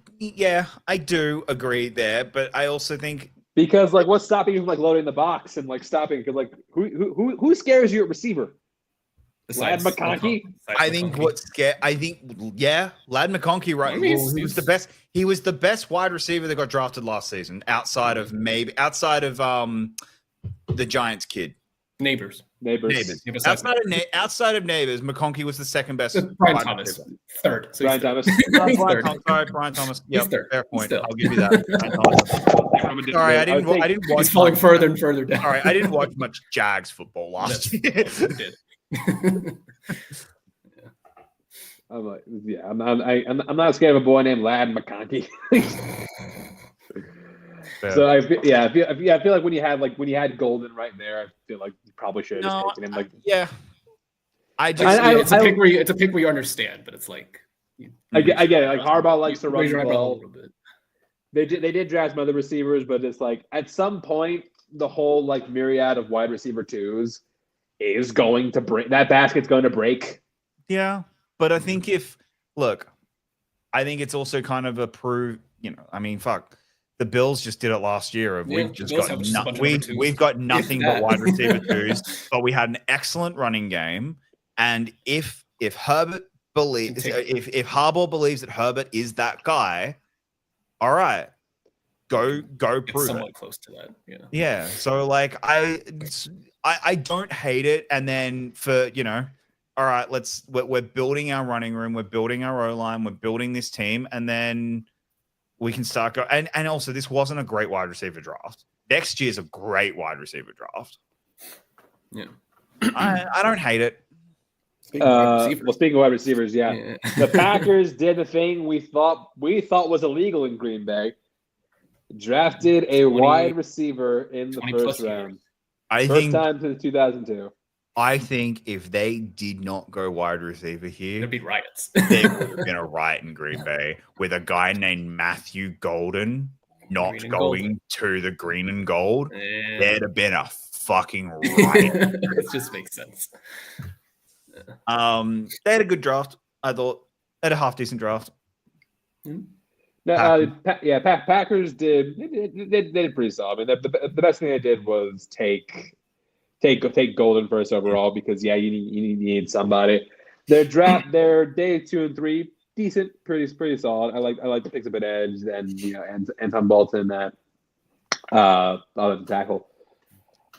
[SPEAKER 3] I do agree there, but I also think
[SPEAKER 1] because like what's stopping you from like loading the box and like stopping? Because like who scares you at receiver? Ladd McConkey.
[SPEAKER 3] Lad McConkey, right?
[SPEAKER 2] I mean,
[SPEAKER 3] he was the best. He was the best wide receiver that got drafted last season, outside of the Giants kid.
[SPEAKER 2] Neighbors.
[SPEAKER 3] Outside of Neighbors, McConkey was the second best.
[SPEAKER 2] Brian Thomas,
[SPEAKER 3] receiver.
[SPEAKER 2] Third. So
[SPEAKER 1] Brian Thomas.
[SPEAKER 3] Brian Thomas.
[SPEAKER 2] He's
[SPEAKER 3] Yeah,
[SPEAKER 2] third.
[SPEAKER 3] fair point.
[SPEAKER 2] Still.
[SPEAKER 3] I'll give you that. Sorry, I didn't watch.
[SPEAKER 2] He's falling further and further down.
[SPEAKER 3] All right, I didn't watch much Jags football last year.
[SPEAKER 2] You did.
[SPEAKER 1] I'm like, I'm not scared of a boy named Ladd McConkey. So I feel like when you had Golden right there, I feel like you probably should have just taken him. Like,
[SPEAKER 2] It's a pick where you understand, but it's like
[SPEAKER 1] I get it. Like Harbaugh likes to run
[SPEAKER 2] raise
[SPEAKER 1] the
[SPEAKER 2] your eyebrow a
[SPEAKER 1] ball.
[SPEAKER 2] little bit.
[SPEAKER 1] They did draft some other receivers, but it's like at some point the whole like myriad of wide receiver twos is going to break. That basket's going to break.
[SPEAKER 3] Yeah, but I think I think it's also kind of a prove. I mean, fuck. The Bills just did it last year. We've got nothing but wide receiver twos, but we had an excellent running game. And if Herbert believes, if Harbaugh believes that Herbert is that guy, all right, go prove
[SPEAKER 2] somewhat
[SPEAKER 3] it.
[SPEAKER 2] Close to that, yeah.
[SPEAKER 3] Yeah. So like I don't hate it. And then for all right, we're building our running room, we're building our O-line, we're building this team, and then we can start go. And also, this wasn't a great wide receiver draft. Next year's a great wide receiver draft.
[SPEAKER 2] Yeah,
[SPEAKER 3] I don't hate it.
[SPEAKER 1] Speaking of wide receivers,
[SPEAKER 2] Yeah.
[SPEAKER 1] the Packers did the thing we thought was illegal in Green Bay. Drafted a
[SPEAKER 2] 20
[SPEAKER 1] wide receiver in the
[SPEAKER 2] 20
[SPEAKER 1] first
[SPEAKER 2] plus
[SPEAKER 1] round.
[SPEAKER 2] years.
[SPEAKER 1] First time since 2002.
[SPEAKER 3] I think if they did not go wide receiver here,
[SPEAKER 2] There'd be riots.
[SPEAKER 3] there would have been a riot in Green Bay with a guy named Matthew Golden not
[SPEAKER 2] Green and
[SPEAKER 3] going
[SPEAKER 2] gold.
[SPEAKER 3] to the green and gold.
[SPEAKER 2] Yeah.
[SPEAKER 3] There'd have been a fucking riot.
[SPEAKER 2] It just makes sense.
[SPEAKER 3] They had a good draft. I thought they had a half decent draft.
[SPEAKER 1] No, Packers did. They did pretty solid. I mean, the best thing they did was take Golden first overall because you need somebody. Their draft, their day 2 and 3, decent, pretty solid. I like the picks up at edge and Anton Bolton at other tackle.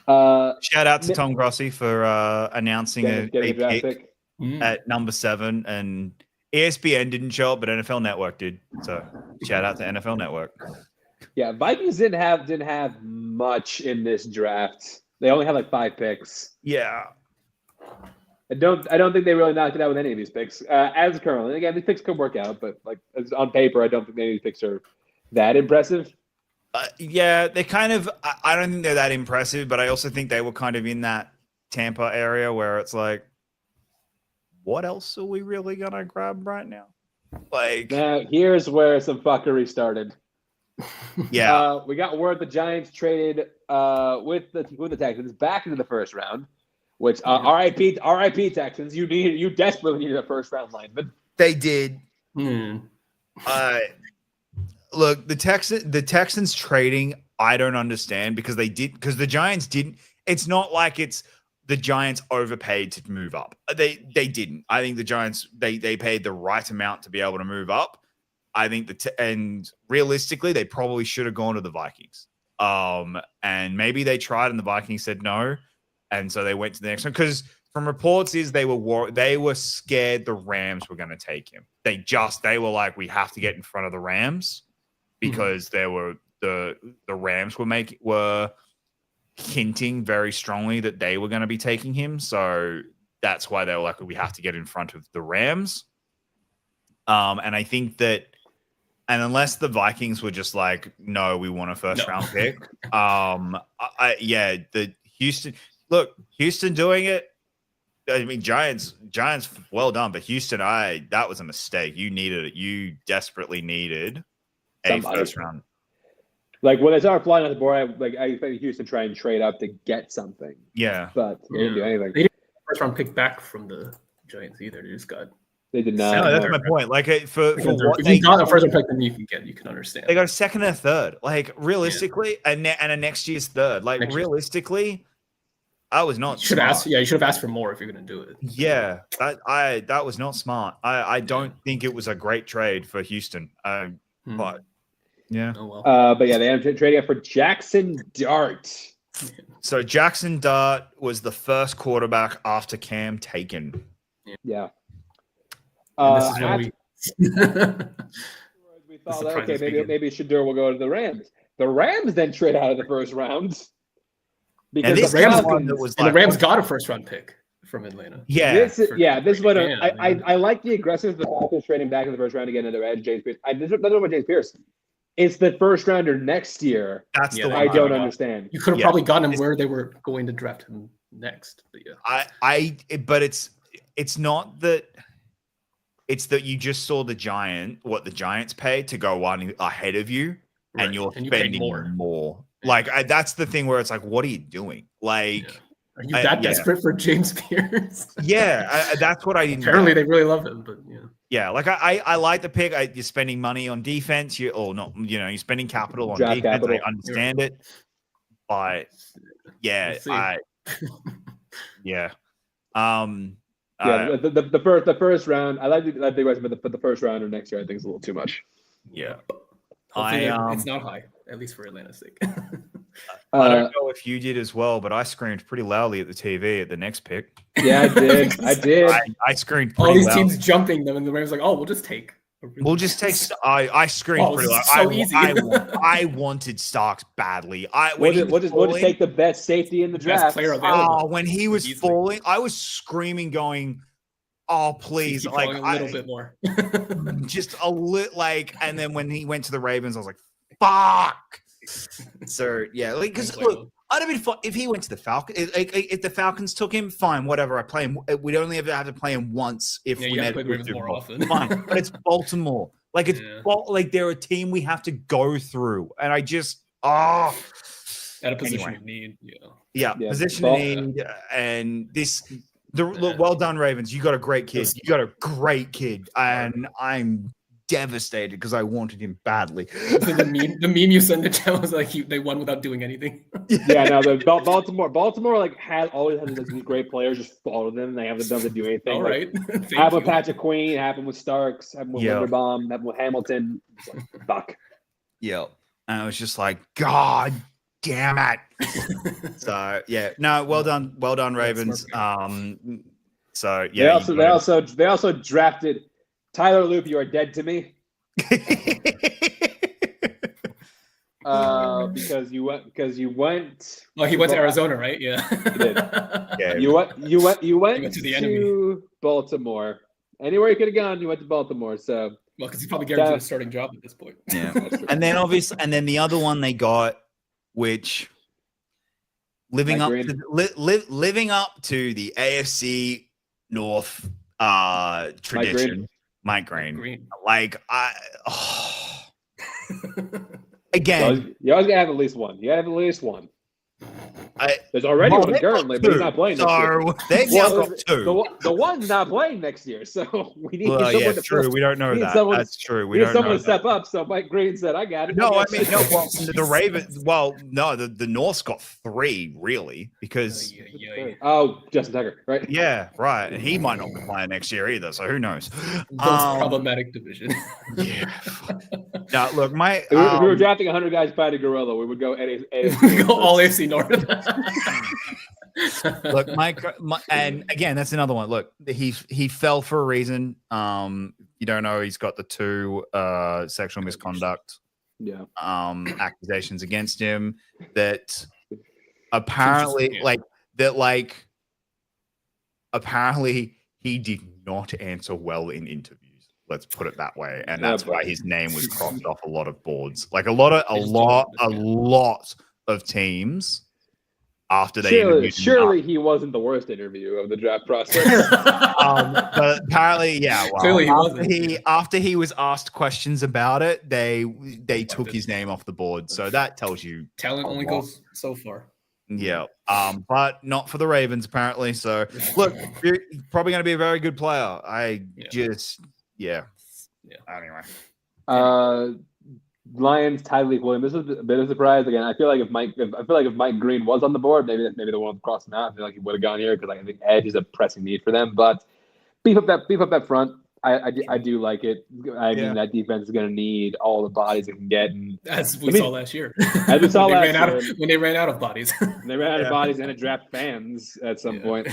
[SPEAKER 3] Shout out to Tom Grossi for announcing a
[SPEAKER 1] draft
[SPEAKER 3] pick at number 7, and ESPN didn't show up, but NFL Network did. So shout out to NFL Network.
[SPEAKER 1] Yeah, Vikings didn't have much in this draft. They only had like 5 picks.
[SPEAKER 3] Yeah.
[SPEAKER 1] I don't think they really knocked it out with any of these picks. As currently, again, these picks could work out, but like on paper, I don't think any of these picks are that impressive.
[SPEAKER 3] Yeah, they kind of. I don't think they're that impressive, but I also think they were kind of in that Tampa area where it's like, what else are we really gonna grab right now? Like,
[SPEAKER 1] now here's where some fuckery started.
[SPEAKER 3] Yeah,
[SPEAKER 1] we got word the Giants traded with the Texans back into the first round, which RIP Texans, you desperately needed a first round lineman.
[SPEAKER 3] they did.
[SPEAKER 2] Hmm.
[SPEAKER 3] Look, the Texans trading, I don't understand because the Giants didn't. It's not like it's the Giants overpaid to move up. They didn't. I think the Giants they paid the right amount to be able to move up. I think and realistically, they probably should have gone to the Vikings. And maybe they tried and the Vikings said no, and so they went to the next one because from reports is they were scared the Rams were going to take him. They were like, we have to get in front of the Rams because there were the Rams were hinting very strongly that they were going to be taking him. So that's why they were like, we have to get in front of the Rams. And I think that, and unless the Vikings were just like, no, we want a first round pick. The Houston doing it. I mean, Giants, well done, but Houston, that was a mistake. You desperately needed a first round.
[SPEAKER 1] Like when they started flying on the board, I expected Houston to try and trade up to get something.
[SPEAKER 3] Yeah,
[SPEAKER 1] but they didn't do anything.
[SPEAKER 2] They didn't get a first round pick back from the Giants either.
[SPEAKER 1] They did not.
[SPEAKER 3] No, that's my point. Like for what
[SPEAKER 2] if
[SPEAKER 3] they
[SPEAKER 2] you got a first round pick, then you can understand.
[SPEAKER 3] They got a second and a third. Like realistically, and a next year's third. Like realistically, I was not.
[SPEAKER 2] You should have asked for more if you're going to do it.
[SPEAKER 3] Yeah, that was not smart. I don't think it was a great trade for Houston. But yeah.
[SPEAKER 2] Oh, well.
[SPEAKER 1] But yeah, they ended up trading up for Jackson Dart.
[SPEAKER 3] So Jackson Dart was the first quarterback after Cam taken.
[SPEAKER 1] Yeah.
[SPEAKER 2] This is when
[SPEAKER 1] we thought, okay, maybe Shedeur will go to the Rams. The Rams then trade out of the first round
[SPEAKER 3] because
[SPEAKER 2] the Rams got a first round pick from Atlanta.
[SPEAKER 1] Yeah, this is what I like the aggressive the Falcons trading back in the first round again to their edge. James Pierce. This is about James Pierce. It's the first rounder next year.
[SPEAKER 3] That's the one
[SPEAKER 1] I don't understand.
[SPEAKER 2] You could have probably gotten him where they were going to draft him next. But yeah,
[SPEAKER 3] but it's not that. It's that you just saw the Giants paid to go one ahead of you, right. And you're spending more. Like that's the thing where it's like, what are you doing? Like,
[SPEAKER 2] are you that desperate for James Pierce?
[SPEAKER 3] Yeah, that's what I didn't.
[SPEAKER 2] Apparently, they really love him, but yeah.
[SPEAKER 3] Yeah, like I like the pick. You're spending money on defense. You're spending capital on defense. Capital. I understand it, but yeah, yeah.
[SPEAKER 1] The first round. I like the rest, but the first round or next year, I think is a little too much.
[SPEAKER 3] Yeah,
[SPEAKER 2] it's not high, at least for Atlanta's sake.
[SPEAKER 3] I don't know if you did as well, but I screamed pretty loudly at the TV at the next pick.
[SPEAKER 1] Yeah, I did. I did.
[SPEAKER 3] I screamed.
[SPEAKER 2] All these teams jumping them, and the Rams like, "Oh, we'll just take."
[SPEAKER 3] We'll just take. I screamed pretty loud.
[SPEAKER 2] So easy.
[SPEAKER 3] I wanted Starks badly.
[SPEAKER 1] We'll just take the best safety in the draft.
[SPEAKER 2] Best player available.
[SPEAKER 3] When he was falling, I was screaming, going, oh please,
[SPEAKER 2] Keep
[SPEAKER 3] like
[SPEAKER 2] going a little bit more.
[SPEAKER 3] just a little like. And then when he went to the Ravens, I was like, fuck. So yeah, like because look, I'd have been fine if he went to the Falcons. If the Falcons took him, fine, whatever. I play him. We'd only ever have to play him once if we made it to the
[SPEAKER 2] more often.
[SPEAKER 3] Fine, but it's Baltimore. Like it's like they're a team we have to go through, and I just
[SPEAKER 2] at a position of need.
[SPEAKER 3] Yeah, position of need, and this. Look, well done, Ravens. You got a great kid. You got a great kid, and I'm devastated because I wanted him badly.
[SPEAKER 2] So the meme you sent it to was like they won without doing anything.
[SPEAKER 1] Yeah, no, the Baltimore like always has these great players just follow them. They haven't done to do anything.
[SPEAKER 2] All right,
[SPEAKER 1] happened with Patrick Queen, happened with Starks, happened with Linderbaum, happened with Hamilton. It's like, fuck.
[SPEAKER 3] Yeah, and I was just like, God damn it. So yeah, no, well done, Ravens. So yeah,
[SPEAKER 1] they also drafted Tyler Loop. You are dead to me. Because you went.
[SPEAKER 2] Well, he went to Arizona, right? Yeah.
[SPEAKER 1] He did. Yeah. You went to the enemy. Baltimore. Anywhere you could have gone, you went to Baltimore. So
[SPEAKER 2] because he's probably guaranteed a starting job at this point.
[SPEAKER 3] Yeah. And then the other one they got, which living up to the AFC North tradition. Mike Green. Like again,
[SPEAKER 1] you always gotta have at least one. You gotta have at least one. There's already one currently, but he's not playing next year.
[SPEAKER 3] They've got two.
[SPEAKER 1] The one's not playing next year, so we need someone to
[SPEAKER 3] true. We don't know that. That's true.
[SPEAKER 1] We need someone to step up. So Mike Green said, "I got it."
[SPEAKER 3] No, the Ravens. Well, no, the North's got three really because
[SPEAKER 1] Justin Tucker, right?
[SPEAKER 3] Yeah, right, and he might not be playing next year either. So who knows?
[SPEAKER 2] Problematic division.
[SPEAKER 3] Yeah. Now look,
[SPEAKER 1] if we were drafting 100 guys by the gorilla, we would go
[SPEAKER 2] all AFC North.
[SPEAKER 3] Look, Mike, and again, that's another one. Look, he fell for a reason. You don't know he's got the two sexual misconduct accusations against him that apparently apparently he did not answer well in interviews. Let's put it that way, and that's why his name was crossed off a lot of boards. Like a lot of teams. After they
[SPEAKER 1] surely he wasn't the worst interview of the draft process.
[SPEAKER 3] But apparently,
[SPEAKER 2] clearly he wasn't.
[SPEAKER 3] After he was asked questions about it, they took his name off the board. So that tells you
[SPEAKER 2] talent only goes so far.
[SPEAKER 3] Yeah, but not for the Ravens apparently. So look, you're probably going to be a very good player. Anyway.
[SPEAKER 1] Lions, Tyreek Williams. This is a bit of a surprise. Again, I feel like if Mike Green was on the board, maybe the one cross him out. I feel like he would have gone here because I think edge is a pressing need for them. But beef up that front. I do like it. I mean, that defense is going to need all the bodies it can get. And,
[SPEAKER 2] as we saw last year.
[SPEAKER 1] As we saw last year.
[SPEAKER 2] When they ran out of bodies.
[SPEAKER 1] They ran out of bodies and to draft fans at some point.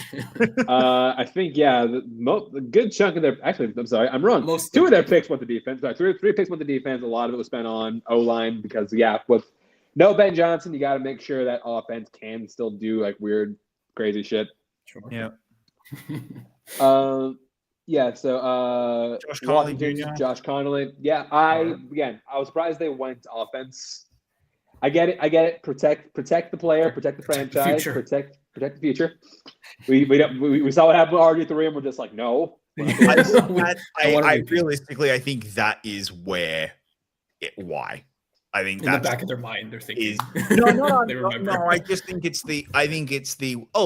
[SPEAKER 1] I think, the good chunk of their – actually, I'm sorry, I'm wrong. Two of their picks went to defense. Sorry, three picks went to defense. A lot of it was spent on O-line because, with no Ben Johnson, you got to make sure that offense can still do, like, weird, crazy shit.
[SPEAKER 2] Sure.
[SPEAKER 3] Yeah.
[SPEAKER 1] So
[SPEAKER 3] Josh Connolly Jr.
[SPEAKER 1] Josh Connolly. Yeah, I was surprised they went offense. I get it. Protect the player, protect the franchise, protect the future. We saw what happened with RG3 and we're just like, no.
[SPEAKER 3] I realistically, I think that is why. I think
[SPEAKER 2] in the back of their mind, they're thinking.
[SPEAKER 3] No. I just think it's the.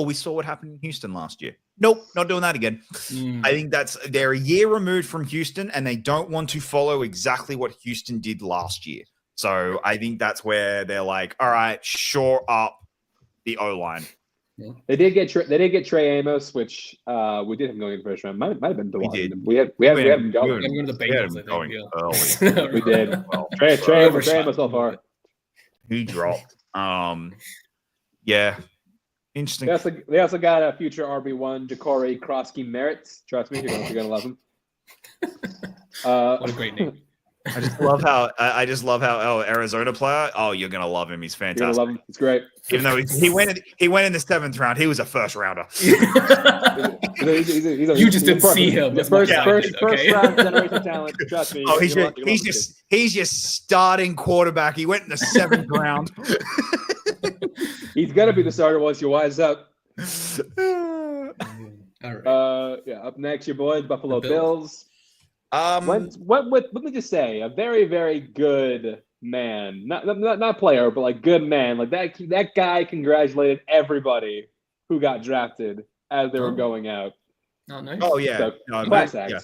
[SPEAKER 3] We saw what happened in Houston last year. Nope, not doing that again. I think they're a year removed from Houston, and they don't want to follow exactly what Houston did last year. So I think that's where they're like, all right, shore up the O-line.
[SPEAKER 1] Yeah. They did get Trey Amos, which we did him going in the first round. Might have been the one. We had him going.
[SPEAKER 2] I'm going to the Bengals.
[SPEAKER 1] Early. We did. Well, Trey Amos so far.
[SPEAKER 3] He dropped. Interesting.
[SPEAKER 1] They also got a future RB1, Ja'Cory Krosky Merritt. Trust me, you're gonna love him.
[SPEAKER 2] What a great name.
[SPEAKER 3] I just love how oh, Arizona player. Oh, you're gonna love him. He's
[SPEAKER 1] You're gonna
[SPEAKER 3] fantastic.
[SPEAKER 1] love him. It's great.
[SPEAKER 3] Even though he went in the 7th round, he was a first rounder.
[SPEAKER 1] You
[SPEAKER 2] You just didn't see him. That's
[SPEAKER 1] First
[SPEAKER 2] what I did, okay?
[SPEAKER 1] round generation talent. Trust me.
[SPEAKER 3] Oh, he's just starting quarterback. He went in the 7th round.
[SPEAKER 1] He's gonna be the starter once you wise up.
[SPEAKER 2] All right.
[SPEAKER 1] Yeah. Up next, your boys, Buffalo
[SPEAKER 2] The Bills.
[SPEAKER 1] Bills. Let me just say, a very, very good man. Not player, but like good man. Like that guy congratulated everybody who got drafted as they were going out.
[SPEAKER 2] Oh, nice.
[SPEAKER 3] Oh yeah.
[SPEAKER 1] So,
[SPEAKER 3] No,
[SPEAKER 1] class
[SPEAKER 3] yeah.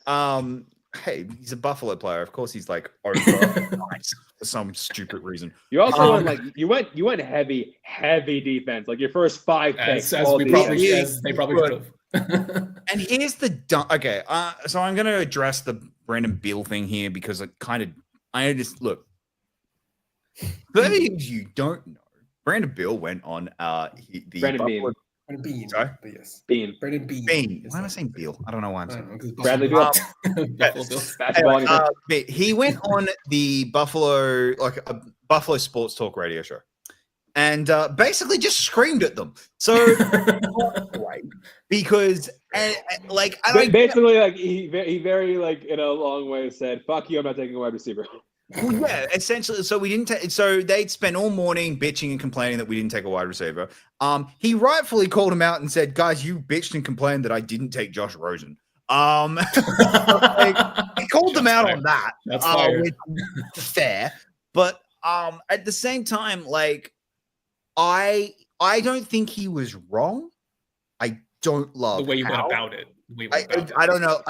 [SPEAKER 1] act.
[SPEAKER 3] Hey, he's a Buffalo player. Of course, he's like over for some stupid reason.
[SPEAKER 1] You also went like you went heavy defense. Like your first 5 picks.
[SPEAKER 2] As
[SPEAKER 1] all
[SPEAKER 2] they
[SPEAKER 1] defense.
[SPEAKER 2] probably could have.
[SPEAKER 3] And here's the okay. So I'm going to address the Brandon Beal thing here because I just look. For those of you don't know, Brandon Beal went on the
[SPEAKER 1] Brandon Bean.
[SPEAKER 3] Buffalo.
[SPEAKER 2] Brandon Bean.
[SPEAKER 3] Sorry?
[SPEAKER 2] But yes.
[SPEAKER 1] Bean.
[SPEAKER 2] Brandon Bean.
[SPEAKER 3] Bean. Why am I saying Beal? I don't know why I'm saying.
[SPEAKER 1] Bradley Beal.
[SPEAKER 2] Buffalo Bills.
[SPEAKER 1] Basketball.
[SPEAKER 3] But he went on the Buffalo, like a Buffalo Sports Talk radio show, and basically just screamed at them. So right, because like I don't
[SPEAKER 1] basically like he very like in a long way said, "Fuck you, I'm not taking a wide receiver."
[SPEAKER 3] well, yeah, essentially. So we didn't take. So they'd spent all morning bitching and complaining that we didn't take a wide receiver. He rightfully called him out and said, "Guys, you bitched and complained that I didn't take Josh Rosen." Like, he called them out on that.
[SPEAKER 2] That's fair.
[SPEAKER 3] Fair, but at the same time, like I don't think he was wrong. I don't love
[SPEAKER 2] The way you went
[SPEAKER 3] how.
[SPEAKER 2] about it. The way you went about it.
[SPEAKER 3] I don't know.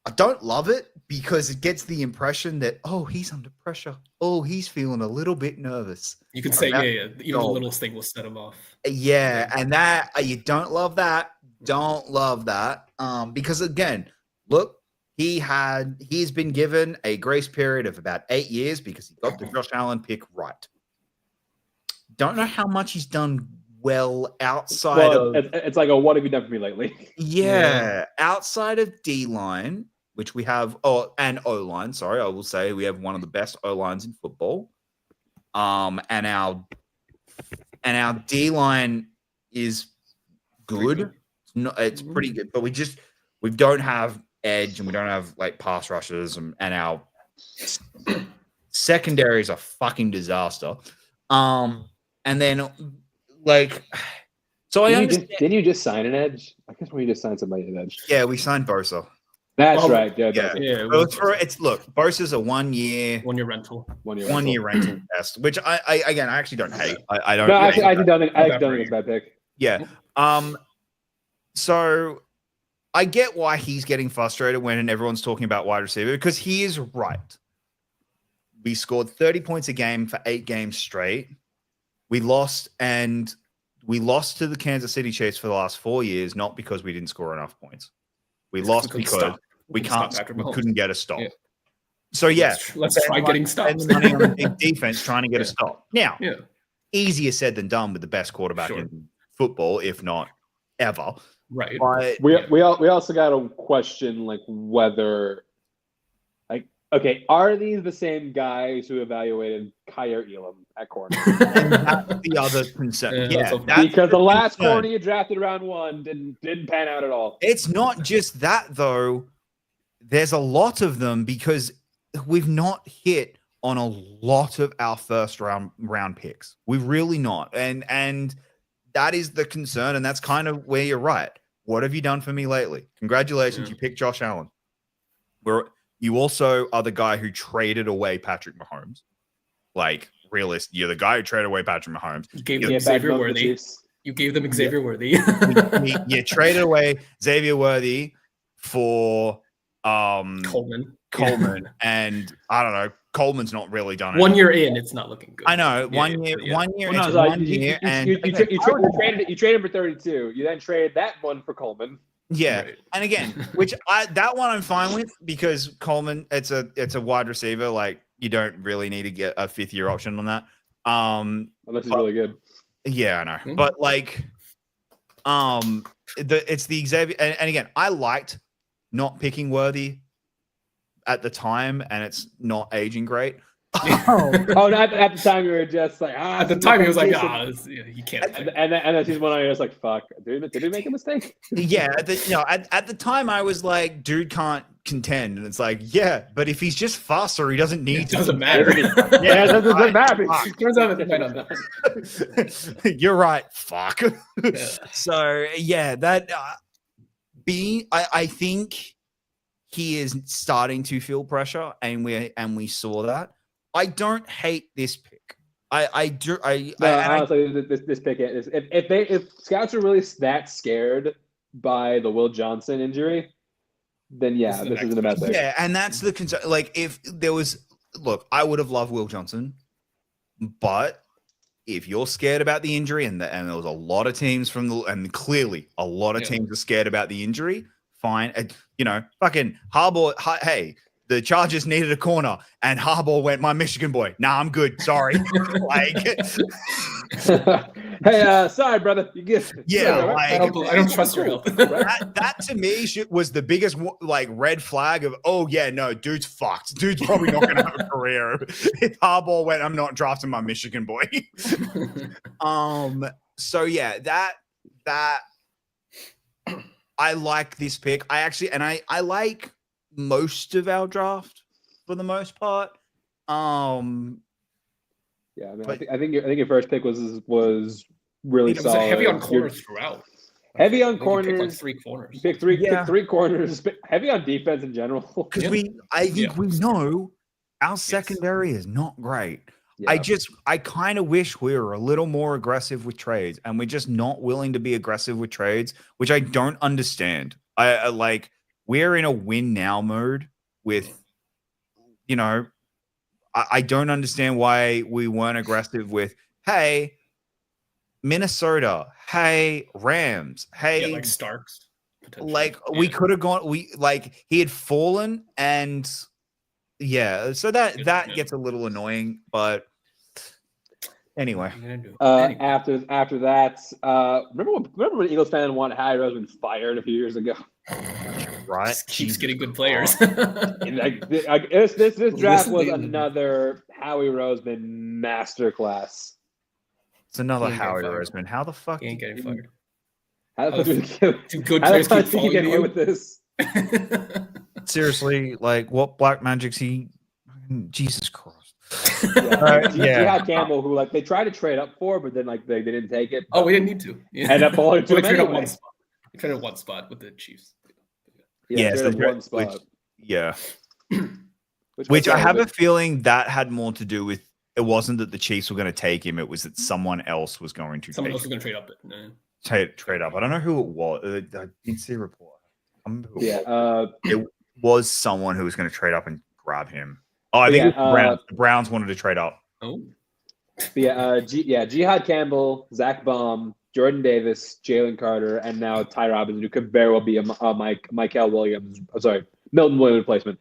[SPEAKER 3] I don't love it because it gets the impression that, oh, he's under pressure. Oh, he's feeling a little bit nervous.
[SPEAKER 2] You can say,
[SPEAKER 3] that-
[SPEAKER 2] yeah. Even the littlest thing will set him off.
[SPEAKER 3] Yeah, and that you don't love that. Don't love that. Because again, look, he's been given a grace period of about 8 years because he got the Josh Allen pick right. Don't know how much he's done well outside of
[SPEAKER 1] it's like a what have you done for me lately?
[SPEAKER 3] outside of D line, which we have, and O line. Sorry, I will say we have one of the best O lines in football. And our D line is good. It's pretty good, but we don't have edge and we don't have like pass rushers, and our secondary is a fucking disaster. And then like, so I understand.
[SPEAKER 1] Didn't you just sign an edge? I guess when you just signed somebody an edge.
[SPEAKER 3] Yeah, we signed Bosa.
[SPEAKER 1] That's right. Yeah.
[SPEAKER 3] Look, Bosa's a 1 year.
[SPEAKER 2] 1 year rental.
[SPEAKER 1] 1 year.
[SPEAKER 3] 1 year rental test, which I actually don't hate. I don't.
[SPEAKER 1] No,
[SPEAKER 3] hate
[SPEAKER 1] actually, I
[SPEAKER 3] that.
[SPEAKER 1] don't think it's a bad pick.
[SPEAKER 3] Yeah. So I get why he's getting frustrated when everyone's talking about wide receiver because he is right. We scored 30 points a game for 8 games straight. We lost to the Kansas City Chiefs for the last 4 years, not because we didn't score enough points. We lost because we couldn't get a stop.
[SPEAKER 2] Yeah.
[SPEAKER 3] So yeah,
[SPEAKER 2] Let's try getting stops.
[SPEAKER 3] spend money on big defense trying to get a stop. Now,
[SPEAKER 2] Yeah.
[SPEAKER 3] easier said than done with the best quarterback in football, if not ever.
[SPEAKER 2] Right.
[SPEAKER 3] But
[SPEAKER 1] We also got to question like whether, like, okay, are these the same guys who evaluated Kyer Elam at corner?
[SPEAKER 3] and that's the other concern.
[SPEAKER 2] Yeah,
[SPEAKER 3] Yeah,
[SPEAKER 2] that's
[SPEAKER 3] that's
[SPEAKER 1] Because the last
[SPEAKER 3] concern.
[SPEAKER 1] corner you drafted round 1 didn't pan out at all.
[SPEAKER 3] It's not just that though. There's a lot of them because we've not hit on a lot of our first round picks. We've really not. And that is the concern. And that's kind of where you're right. What have you done for me lately? Congratulations.
[SPEAKER 2] Yeah.
[SPEAKER 3] You picked Josh Allen. You also are the guy who traded away Patrick Mahomes. Like, realist, you're the guy who traded away Patrick Mahomes.
[SPEAKER 2] You gave
[SPEAKER 1] Yeah,
[SPEAKER 2] them
[SPEAKER 1] back
[SPEAKER 2] Xavier
[SPEAKER 1] up the
[SPEAKER 2] Worthy.
[SPEAKER 1] Chiefs.
[SPEAKER 2] You gave them Xavier Worthy.
[SPEAKER 3] You traded away Xavier Worthy for
[SPEAKER 2] Coleman.
[SPEAKER 3] And I don't know. Coleman's not really done it.
[SPEAKER 2] 1 year in, it's not looking good.
[SPEAKER 3] I know.
[SPEAKER 2] Yeah,
[SPEAKER 3] 1 year.
[SPEAKER 2] yeah.
[SPEAKER 3] 1 year.
[SPEAKER 1] Well,
[SPEAKER 3] It's
[SPEAKER 1] no,
[SPEAKER 3] 1 year. And
[SPEAKER 1] you traded for 32. You then traded that one for Coleman.
[SPEAKER 3] yeah.
[SPEAKER 2] Right.
[SPEAKER 3] And again, which that one I'm fine with because Coleman, it's a wide receiver. Like you don't really need to get a 5th year option on that.
[SPEAKER 1] Unless he's really good.
[SPEAKER 3] Yeah, I know.
[SPEAKER 2] Mhm.
[SPEAKER 3] But like, it's the Xavier. And again, I liked not picking worthy at the time, and it's not aging great.
[SPEAKER 1] Oh, no, at the time you were just like,
[SPEAKER 2] At the time, he was like, you can't.
[SPEAKER 1] And then season 1, I was like, fuck, did we make a mistake?
[SPEAKER 3] Yeah, at the time I was like, dude can't contend, and it's like, yeah, but if he's just faster, he doesn't need
[SPEAKER 2] It
[SPEAKER 3] to.
[SPEAKER 2] doesn't matter.
[SPEAKER 1] Yeah, it doesn't matter.
[SPEAKER 2] Turns out it might not.
[SPEAKER 3] You're right. Fuck.
[SPEAKER 2] Yeah.
[SPEAKER 3] So yeah, that I think he is starting to feel pressure, and we saw that. I don't hate this pick. Honestly,
[SPEAKER 1] this pick is if scouts are really that scared by the Will Johnson injury, then yeah, this isn't a bad pick.
[SPEAKER 3] Yeah, and that's the concern. Like, if there was, look, I would have loved Will Johnson, but if you're scared about the injury, and there was a lot of teams and clearly a lot of teams are scared about the injury, fine. Fucking Harbaugh. Hey, the Chargers needed a corner, and Harbaugh went, my Michigan boy. Nah, I'm good. Sorry.
[SPEAKER 1] Hey, sorry, brother. You get
[SPEAKER 3] yeah.
[SPEAKER 2] I don't trust your help.
[SPEAKER 3] that to me was the biggest red flag of, oh yeah, no, dude's fucked. Dude's probably not going to have a career. If Harbaugh went, I'm not drafting my Michigan boy. So yeah, that I like this pick. I like most of our draft for the most part.
[SPEAKER 1] Yeah, I mean, I think your first pick was really solid.
[SPEAKER 2] It was heavy on corners throughout.
[SPEAKER 1] Heavy on corners.
[SPEAKER 2] You picked like 3 corners.
[SPEAKER 1] You picked three corners. Heavy on defense in general.
[SPEAKER 3] Because I think we know our secondary is not great.
[SPEAKER 1] Yeah.
[SPEAKER 3] I kind of wish we were a little more aggressive with trades, and we're just not willing to be aggressive with trades, which I don't understand. We're in a win now mode with, I don't understand why we weren't aggressive with, hey, Minnesota, hey, Rams, hey,
[SPEAKER 2] like Starks.
[SPEAKER 3] We could have gone, he had fallen, and yeah, so that gets a little annoying, but anyway.
[SPEAKER 1] After that, remember when Eagles fan wanted Howie Roseman fired a few years ago?
[SPEAKER 3] Right,
[SPEAKER 2] just keeps getting good players.
[SPEAKER 1] This draft was another Howie Roseman masterclass.
[SPEAKER 3] It's another Howie Roseman. How the fuck
[SPEAKER 2] he ain't getting fired?
[SPEAKER 1] How the fuck
[SPEAKER 2] do good players keep following
[SPEAKER 1] get away
[SPEAKER 2] you
[SPEAKER 1] with this?
[SPEAKER 3] Seriously, what black magic's he? Jesus Christ.
[SPEAKER 1] Jihad Campbell, who they tried to trade up for, but then they didn't take it.
[SPEAKER 2] Oh, we didn't need to. Yeah.
[SPEAKER 1] End up falling to him anyway.
[SPEAKER 2] We traded one spot with the Chiefs.
[SPEAKER 1] One spot.
[SPEAKER 3] Which I have a feeling that had more to do with, it wasn't that the Chiefs were going to take him, it was that someone else was going to
[SPEAKER 2] someone else was going to trade up.
[SPEAKER 3] Trade up. I don't know who it was. I didn't see a report.
[SPEAKER 1] It
[SPEAKER 3] was someone who was going to trade up and grab him. Oh, I think it was the Browns. The Browns wanted to trade up.
[SPEAKER 2] Oh.
[SPEAKER 1] Jihad Campbell, Zach Baum, Jordan Davis, Jalen Carter, and now Ty Robinson, who could very well be a Michael Williams. Milton Williams replacement.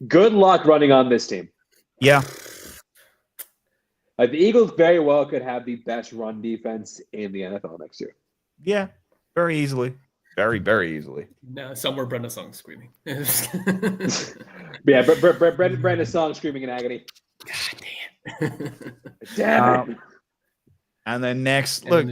[SPEAKER 1] Good luck running on this team.
[SPEAKER 3] Yeah.
[SPEAKER 1] The Eagles very well could have the best run defense in the NFL next year.
[SPEAKER 3] Yeah, very easily. Very, very easily.
[SPEAKER 2] No, somewhere Brenda Song screaming.
[SPEAKER 1] Yeah, Brenda Song screaming in agony.
[SPEAKER 2] God damn.
[SPEAKER 1] Damn it.
[SPEAKER 3] And then next, look,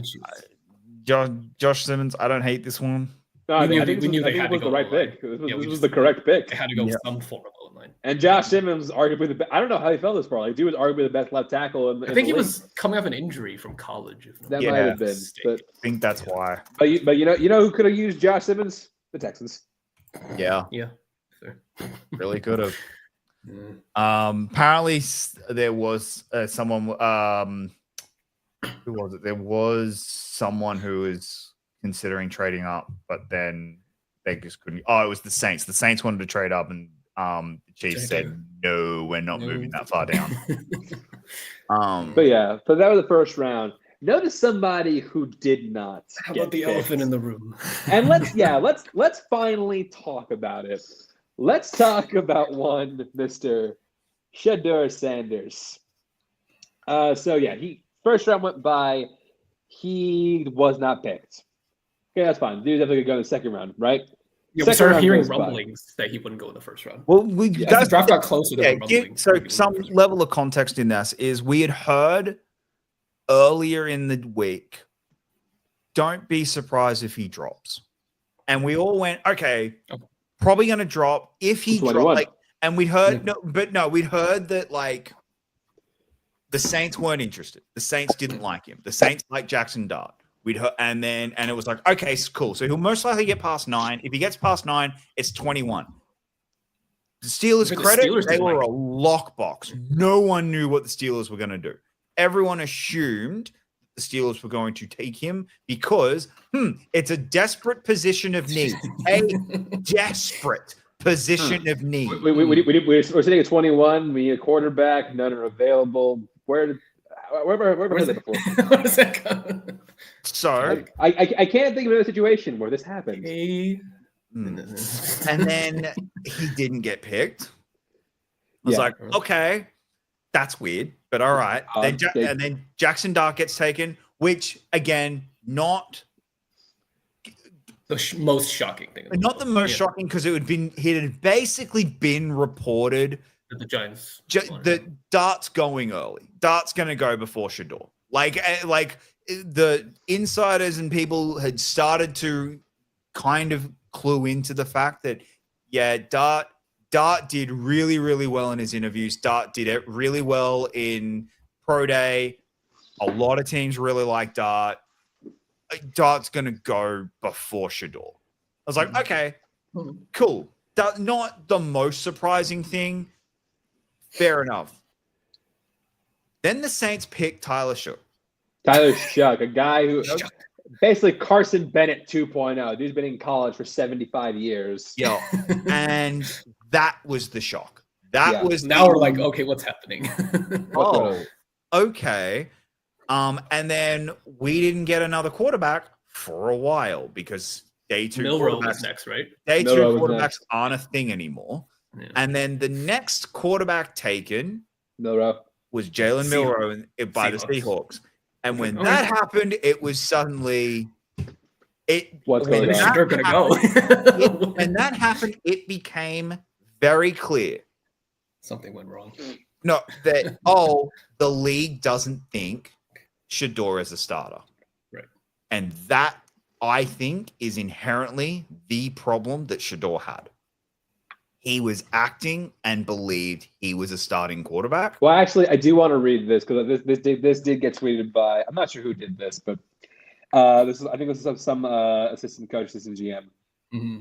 [SPEAKER 3] Josh Simmons. I don't hate this one.
[SPEAKER 1] No, I think it was the right pick. This was the correct pick.
[SPEAKER 2] They had to go some form of goal line.
[SPEAKER 1] And Josh Simmons, arguably I don't know how he felt this far. He was arguably the best left tackle.
[SPEAKER 2] I think he was coming off an injury from college.
[SPEAKER 1] That might have been. But,
[SPEAKER 3] I think that's why.
[SPEAKER 1] But you know who could have used Josh Simmons? The Texans.
[SPEAKER 3] Yeah.
[SPEAKER 2] Yeah. Fair.
[SPEAKER 3] Really could have. Apparently there was someone. Who was it? There was someone who was considering trading up, but then they just couldn't. Oh, it was the Saints. The Saints wanted to trade up, and the Chiefs said, "No, we're not moving that far down."
[SPEAKER 1] But yeah, so that was the first round. Notice somebody who did not.
[SPEAKER 2] How about the elephant in the room?
[SPEAKER 1] And let's finally talk about it. Let's talk about one Mr. Shedeur Sanders. He first round went by. He was not picked. Okay, that's fine. Dude's definitely going to go in the second round, right?
[SPEAKER 2] Yeah, we
[SPEAKER 1] Second
[SPEAKER 2] started
[SPEAKER 1] round
[SPEAKER 2] hearing
[SPEAKER 1] goes by.
[SPEAKER 2] rumblings that he wouldn't go in the first round.
[SPEAKER 3] Well, we
[SPEAKER 2] As the
[SPEAKER 3] that's
[SPEAKER 2] draft got closer, there were rumblings
[SPEAKER 3] so
[SPEAKER 2] that he wouldn't go
[SPEAKER 3] some
[SPEAKER 2] in the first round.
[SPEAKER 3] level of context in this is we had heard earlier in the week, don't be surprised if he drops. And we all went, okay, probably going to drop. If he dropped,
[SPEAKER 1] 21.
[SPEAKER 3] like, and we'd heard, we'd heard that, like, the Saints weren't interested. The Saints didn't like him. The Saints liked Jackson Dart. We'd heard, and it was like, okay, cool. So he'll most likely get past 9. If he gets past 9, it's 21. The Steelers' credit, they were a lockbox. No one knew what the Steelers were going to do. Everyone assumed the Steelers were going to take him because it's a desperate position of need. A desperate position of need.
[SPEAKER 1] We're sitting at 21. We need a quarterback. None are available. Where heard that before?
[SPEAKER 2] What is that called?
[SPEAKER 3] So
[SPEAKER 1] I can't think of another situation where this happened.
[SPEAKER 3] and then he didn't get picked. I was like, okay, that's weird, but all right. And then Jackson Dart gets taken, which again, not
[SPEAKER 2] the most shocking thing.
[SPEAKER 3] Not the most shocking because it had basically been reported
[SPEAKER 2] that the Giants
[SPEAKER 3] that Dart's going early. Dart's going to go before Shedeur. Like the insiders and people had started to kind of clue into the fact that Dart did really, really well in his interviews. Dart did it really well in Pro Day. A lot of teams really like Dart. Dart's going to go before Shedeur. I was like, okay, cool. Not the most surprising thing. Fair enough. Then the Saints pick Tyler Shough.
[SPEAKER 1] Tyler Shough, a guy who basically Carson Bennett 2.0. Dude's been in college for 75 years.
[SPEAKER 3] Yeah. And that was the shock. Was
[SPEAKER 2] now we're like, okay, what's happening?
[SPEAKER 3] Okay. And then we didn't get another quarterback for a while because day 2
[SPEAKER 2] Milroe was next, right?
[SPEAKER 3] Day 2 quarterbacks aren't a thing anymore. Yeah. And then the next quarterback taken was Jalen Milroe by the Seahawks. And when that happened, it was suddenly
[SPEAKER 1] what's going on?
[SPEAKER 2] They're going to go.
[SPEAKER 3] When that happened, it became very clear.
[SPEAKER 2] Something went wrong.
[SPEAKER 3] No, that the league doesn't think Shedeur is a starter.
[SPEAKER 2] Right.
[SPEAKER 3] And that, I think, is inherently the problem that Shedeur had. He was acting and believed he was a starting quarterback.
[SPEAKER 1] Well, actually, I do want to read this because this did get tweeted by, I'm not sure who did this, but I think this is some assistant coach, assistant GM.
[SPEAKER 2] Mm-hmm.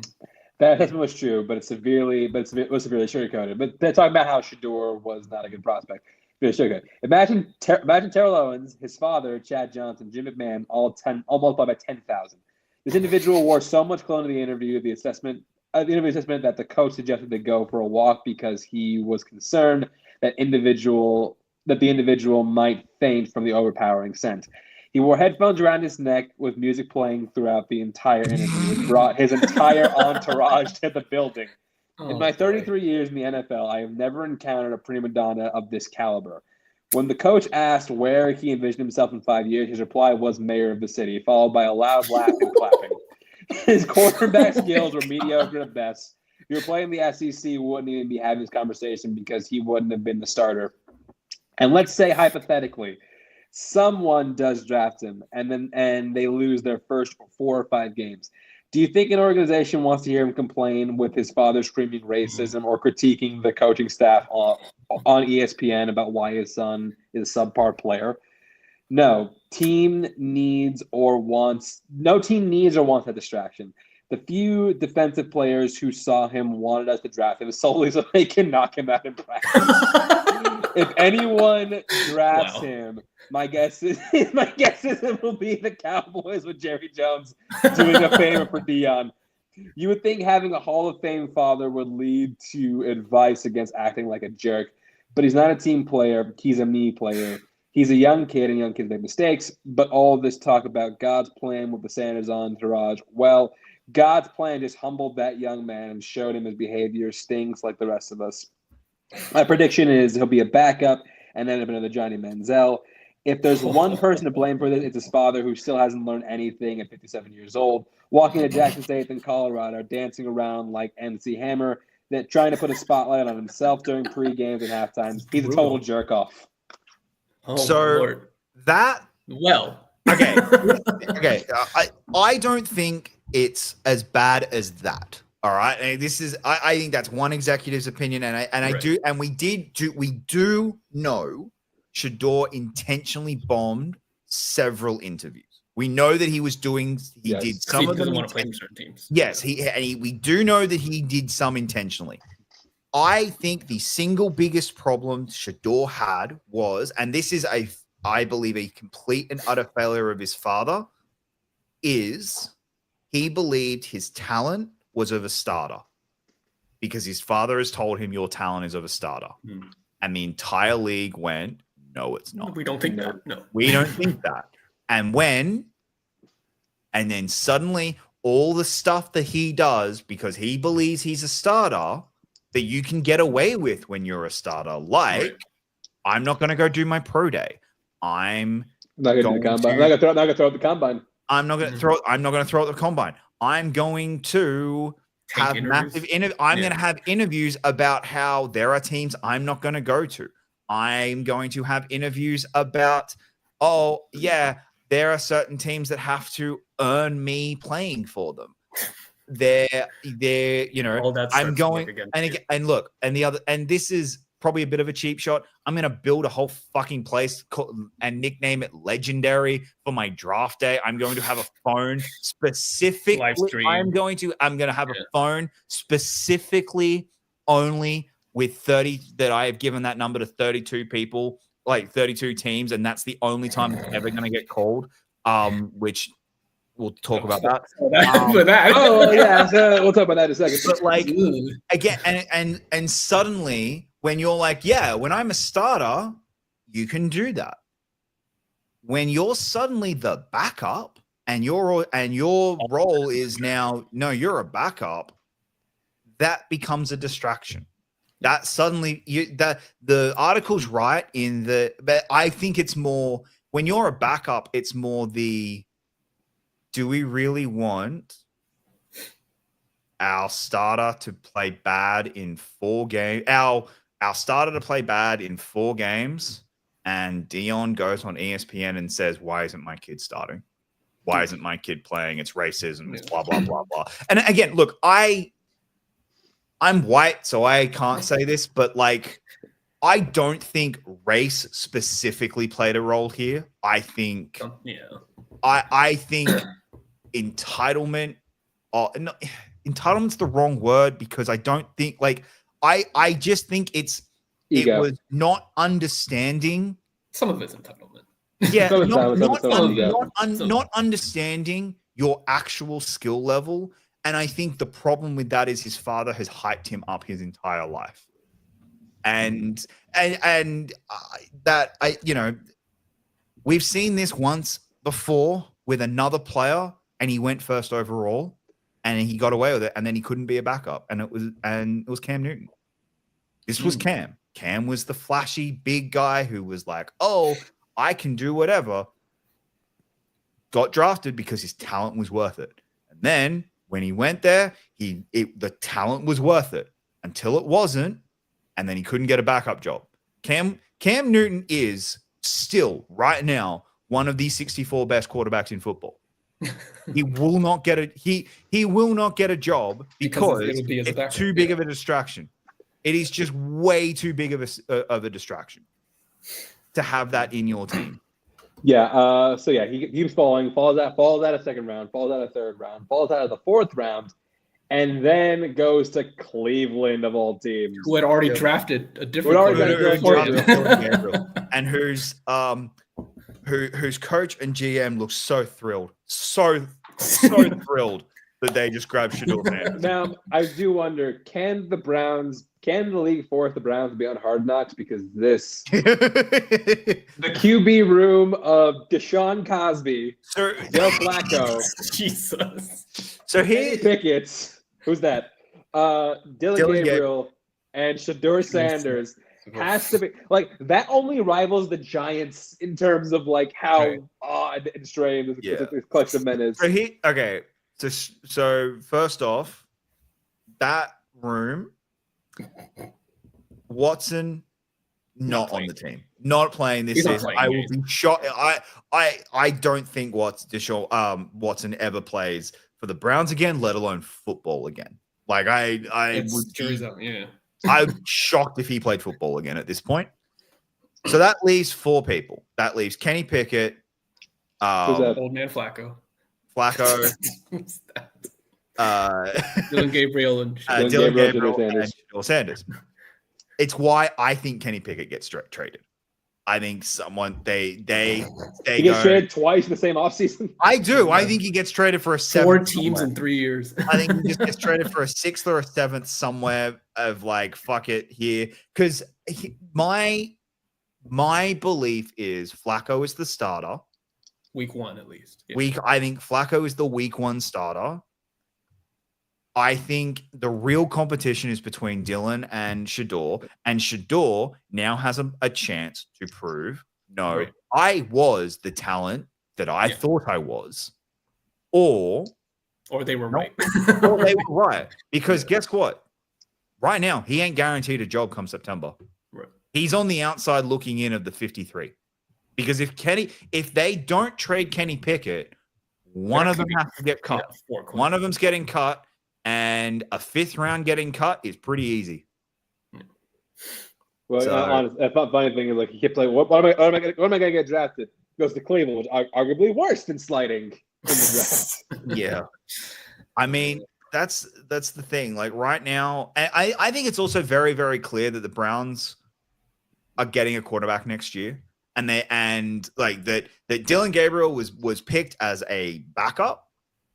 [SPEAKER 1] That assessment was true, but it was severely sugarcoated. But they're talking about how Shedeur was not a good prospect. Imagine Terrell Owens, his father, Chad Johnson, Jim McMahon, all multiplied by 10,000. This individual wore so much cologne to the interview assessment that the coach suggested they go for a walk because he was concerned that the individual might faint from the overpowering scent. He wore headphones around his neck with music playing throughout the entire interview and brought his entire entourage to the building. In my 33 years in the NFL, I have never encountered a prima donna of this caliber. When the coach asked where he envisioned himself in 5 years, his reply was mayor of the city, followed by a loud laugh and clapping. His quarterback skills were mediocre at best. If you were playing the SEC, we wouldn't even be having this conversation because he wouldn't have been the starter. And let's say, hypothetically, someone does draft him and they lose their first 4 or 5 games. Do you think an organization wants to hear him complain with his father screaming racism or critiquing the coaching staff on ESPN about why his son is a subpar player? No team needs or wants that distraction. The few defensive players who saw him wanted us to draft him solely so they can knock him out in practice. If anyone drafts him, my guess is it will be the Cowboys with Jerry Jones doing a favor for Dion. You would think having a Hall of Fame father would lead to advice against acting like a jerk, but he's not a team player. He's a me player. He's a young kid, and young kids make mistakes. But all this talk about God's plan with the Sanders entourage, well, God's plan just humbled that young man and showed him his behavior stinks like the rest of us. My prediction is he'll be a backup and end up another Johnny Manziel. If there's one person to blame for this, it's his father, who still hasn't learned anything at 57 years old, walking to Jackson State in Colorado, dancing around like MC Hammer, that trying to put a spotlight on himself during pre-games and halftimes. He's a total jerk off.
[SPEAKER 2] Oh,
[SPEAKER 3] So
[SPEAKER 2] Lord.
[SPEAKER 3] that
[SPEAKER 2] Well,
[SPEAKER 3] okay, okay. I don't think it's as bad as that. All right, and this is I think that's one executive's opinion, and I
[SPEAKER 2] Right.
[SPEAKER 3] do, and we do know Shador intentionally bombed several interviews. We know that he was doing. He
[SPEAKER 1] Yes.
[SPEAKER 3] did
[SPEAKER 2] he
[SPEAKER 3] some of
[SPEAKER 2] doesn't
[SPEAKER 3] them.
[SPEAKER 2] want to play for certain teams.
[SPEAKER 3] Yes, we do know that he did some intentionally. I think the single biggest problem Shador had was, and this is I believe a complete and utter failure of his father, is he believed his talent was of a starter because his father has told him your talent is of a starter.
[SPEAKER 2] Hmm.
[SPEAKER 3] And the entire league went, no, it's not.
[SPEAKER 2] We don't think
[SPEAKER 1] No.
[SPEAKER 2] that. No.
[SPEAKER 3] We don't think that. And then suddenly all the stuff that he does because he believes he's a starter that you can get away with when you're a starter, like
[SPEAKER 2] Right.
[SPEAKER 3] I'm not going to go do my pro day. I'm
[SPEAKER 1] Not gonna do the combine. I'm not gonna throw up the combine.
[SPEAKER 3] not going to throw. I'm not going to throw at the combine. I'm going to
[SPEAKER 2] Take
[SPEAKER 3] have
[SPEAKER 2] interviews.
[SPEAKER 3] massive. I'm
[SPEAKER 2] Yeah.
[SPEAKER 3] going to have interviews about how there are teams I'm not going to go to. I'm going to have interviews about, oh yeah, there are certain teams that have to earn me playing for them. They're you know,
[SPEAKER 2] All that
[SPEAKER 3] I'm
[SPEAKER 2] starts to
[SPEAKER 3] going
[SPEAKER 2] work against
[SPEAKER 3] and
[SPEAKER 2] you.
[SPEAKER 3] again, and look, and the other, and this is probably a bit of a cheap shot. I'm going to build a whole fucking place and nickname it Legendary for my draft day. I'm going to have a phone specifically.
[SPEAKER 2] Live stream.
[SPEAKER 3] I'm going to have
[SPEAKER 2] Yeah.
[SPEAKER 3] a phone specifically only with 30 that I have given that number to 32 people, like 32 teams, and that's the only time it's ever going to get called. Which we'll talk about that.
[SPEAKER 2] For that.
[SPEAKER 1] Oh yeah, so we'll talk about that in a second.
[SPEAKER 3] But like
[SPEAKER 2] Ooh.
[SPEAKER 3] again, and suddenly when you're like, yeah, when I'm a starter, you can do that. When you're suddenly the backup and your role is now, no, you're a backup, that becomes a distraction. That suddenly the article's right in but I think it's more when you're a backup, it's more do we really want our starter to play bad in 4 games? Our starter to play bad in 4 games, and Dion goes on ESPN and says, "Why isn't my kid starting? Why isn't my kid playing? It's racism. It's blah blah blah blah." And again, look, I'm white, so I can't say this, but like, I don't think race specifically played a role here. I think
[SPEAKER 2] Yeah.
[SPEAKER 3] I think entitlement. No, entitlement's the wrong word because I don't think like I just think it
[SPEAKER 1] Ego.
[SPEAKER 3] was not understanding.
[SPEAKER 2] Some of it's entitlement.
[SPEAKER 3] Yeah,
[SPEAKER 1] Some of it's
[SPEAKER 3] not understanding your actual skill level. And I think the problem with that is his father has hyped him up his entire life. And that we've seen this once before with another player, and he went first overall, and he got away with it, and then he couldn't be a backup, and it was Cam Newton. This was Cam. Cam was the flashy big guy who was like, "Oh, I can do whatever." Got drafted because his talent was worth it, and then when he went there, the talent was worth it until it wasn't, and then he couldn't get a backup job. Cam Newton is still right now one of the 64 best quarterbacks in football. He will not get he will not get a job because it's too big of a distraction. It is just way too big of a distraction to have that in your team.
[SPEAKER 1] Yeah. So yeah, he keeps falling. Falls out of second round. Falls out of third round. Falls out of the 4th round, and then goes to Cleveland of all teams.
[SPEAKER 2] Who had already drafted a different
[SPEAKER 3] and whose coach and GM looks so thrilled, so thrilled that they just grabbed Shador Sanders.
[SPEAKER 1] Now, I do wonder, can the league force the Browns to be on Hard Knocks because the QB room of Deshaun Cosby, Joe Flacco,
[SPEAKER 2] Jesus.
[SPEAKER 3] So
[SPEAKER 1] Kenny Pickett's, who's that? Dylan Gabriel and Shador Sanders has to be like that. Only rivals the Giants in terms of like how
[SPEAKER 2] Right.
[SPEAKER 1] odd and strange
[SPEAKER 3] Yeah.
[SPEAKER 1] this collection of men is.
[SPEAKER 3] Okay. So first off, that room, Watson not on the team, not playing this
[SPEAKER 2] He's not
[SPEAKER 3] season.
[SPEAKER 2] playing,
[SPEAKER 3] I
[SPEAKER 2] yeah.
[SPEAKER 3] will be shocked. I don't think Watson ever plays for the Browns again, let alone football again. Like I
[SPEAKER 2] It's
[SPEAKER 3] would
[SPEAKER 2] jury's
[SPEAKER 3] be,
[SPEAKER 2] out, yeah.
[SPEAKER 3] I'm shocked if he played football again at this point. So that leaves 4 people. That leaves Kenny Pickett,
[SPEAKER 1] Who's that?
[SPEAKER 2] Old man Flacco.
[SPEAKER 3] Flacco,
[SPEAKER 2] Dylan Gabriel and
[SPEAKER 1] Dylan
[SPEAKER 3] Dylan
[SPEAKER 1] Gabriel,
[SPEAKER 3] Gabriel,
[SPEAKER 1] Shedeur
[SPEAKER 3] and Shedeur Sanders. It's why I think Kenny Pickett gets traded. I think someone they
[SPEAKER 1] He
[SPEAKER 3] go.
[SPEAKER 1] gets traded twice in the same offseason.
[SPEAKER 3] I do. I think he gets traded for a 7th.
[SPEAKER 2] 4 teams
[SPEAKER 3] somewhere.
[SPEAKER 2] in 3 years.
[SPEAKER 3] I think he just gets traded for a 6th or a 7th somewhere of like fuck it here because my belief is Flacco is the starter.
[SPEAKER 2] Week 1 at least. Yeah.
[SPEAKER 3] I think Flacco is the week 1 starter. I think the real competition is between Dylan and Shedeur now has a chance to prove, no,
[SPEAKER 2] Right.
[SPEAKER 3] I was the talent that I thought I was, or
[SPEAKER 2] Or they were
[SPEAKER 3] No.
[SPEAKER 2] right.
[SPEAKER 3] or they were right. Because guess what? Right now, he ain't guaranteed a job come September.
[SPEAKER 2] Right.
[SPEAKER 3] He's on the outside looking in of the 53. Because if they don't trade Kenny Pickett, one
[SPEAKER 2] That
[SPEAKER 3] of them
[SPEAKER 2] could be-
[SPEAKER 3] has to get cut.
[SPEAKER 2] Yeah, 4 clean.
[SPEAKER 3] One of them's getting cut, and a 5th round getting cut is pretty easy.
[SPEAKER 1] Well,
[SPEAKER 3] So-
[SPEAKER 1] honest, the funny thing is like he kept like, what am I going to get drafted? Goes to Cleveland, which are arguably worse than sliding in the draft.
[SPEAKER 3] Yeah. I mean, that's the thing. Like right now, I think it's also very, very clear that the Browns are getting a quarterback next year. And that Dylan Gabriel was picked as a backup,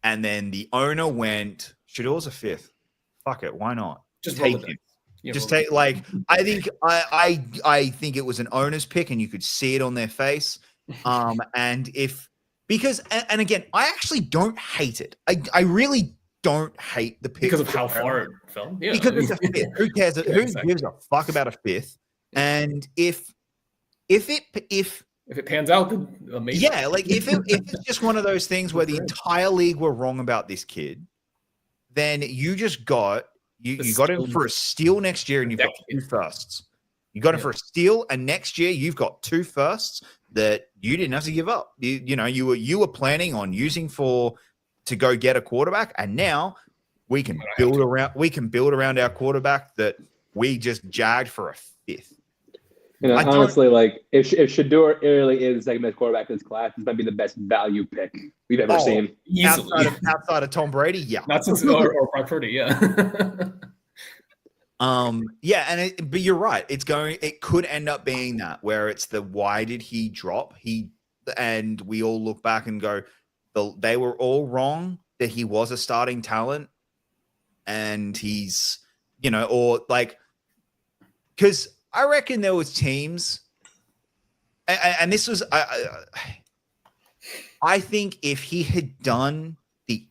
[SPEAKER 3] and then the owner went, Shadeur's a 5th. Fuck it, why not?
[SPEAKER 2] Just roll
[SPEAKER 3] Take
[SPEAKER 2] the
[SPEAKER 3] him.
[SPEAKER 2] dice. Yeah,
[SPEAKER 3] Just
[SPEAKER 2] roll the
[SPEAKER 3] take like I think I think it was an owner's pick, and you could see it on their face. And again, I actually don't hate it. I really don't hate the pick
[SPEAKER 2] because of how far it fell. Yeah.
[SPEAKER 3] because it's a 5th. Who cares?
[SPEAKER 2] Yeah,
[SPEAKER 3] Who
[SPEAKER 2] exactly.
[SPEAKER 3] gives a fuck about a 5th? And if
[SPEAKER 2] If it pans out, then amazing.
[SPEAKER 3] yeah, like if it's just one of those things where the entire league were wrong about this kid, then you just got you got him for a steal next year, and you've got 2 firsts. You got him for a steal, and next year you've got 2 firsts that you didn't have to give up. You were planning on using to go get a quarterback, and now we can build around our quarterback that we just jagged for a 5th.
[SPEAKER 1] You know,
[SPEAKER 3] I don't-
[SPEAKER 1] honestly, like if Shedeur really is the second best quarterback in this class, this might be the best value pick we've ever
[SPEAKER 3] Oh,
[SPEAKER 1] seen.
[SPEAKER 2] Easily.
[SPEAKER 3] Outside of Tom Brady, yeah.
[SPEAKER 2] Not since or Brock Purdy, yeah.
[SPEAKER 3] Yeah, but you're right. It could end up being that where it's why did he drop? And we all look back and go, they were all wrong that he was a starting talent, and he's, or like, because I reckon there was teams, and this was, I think if he had done the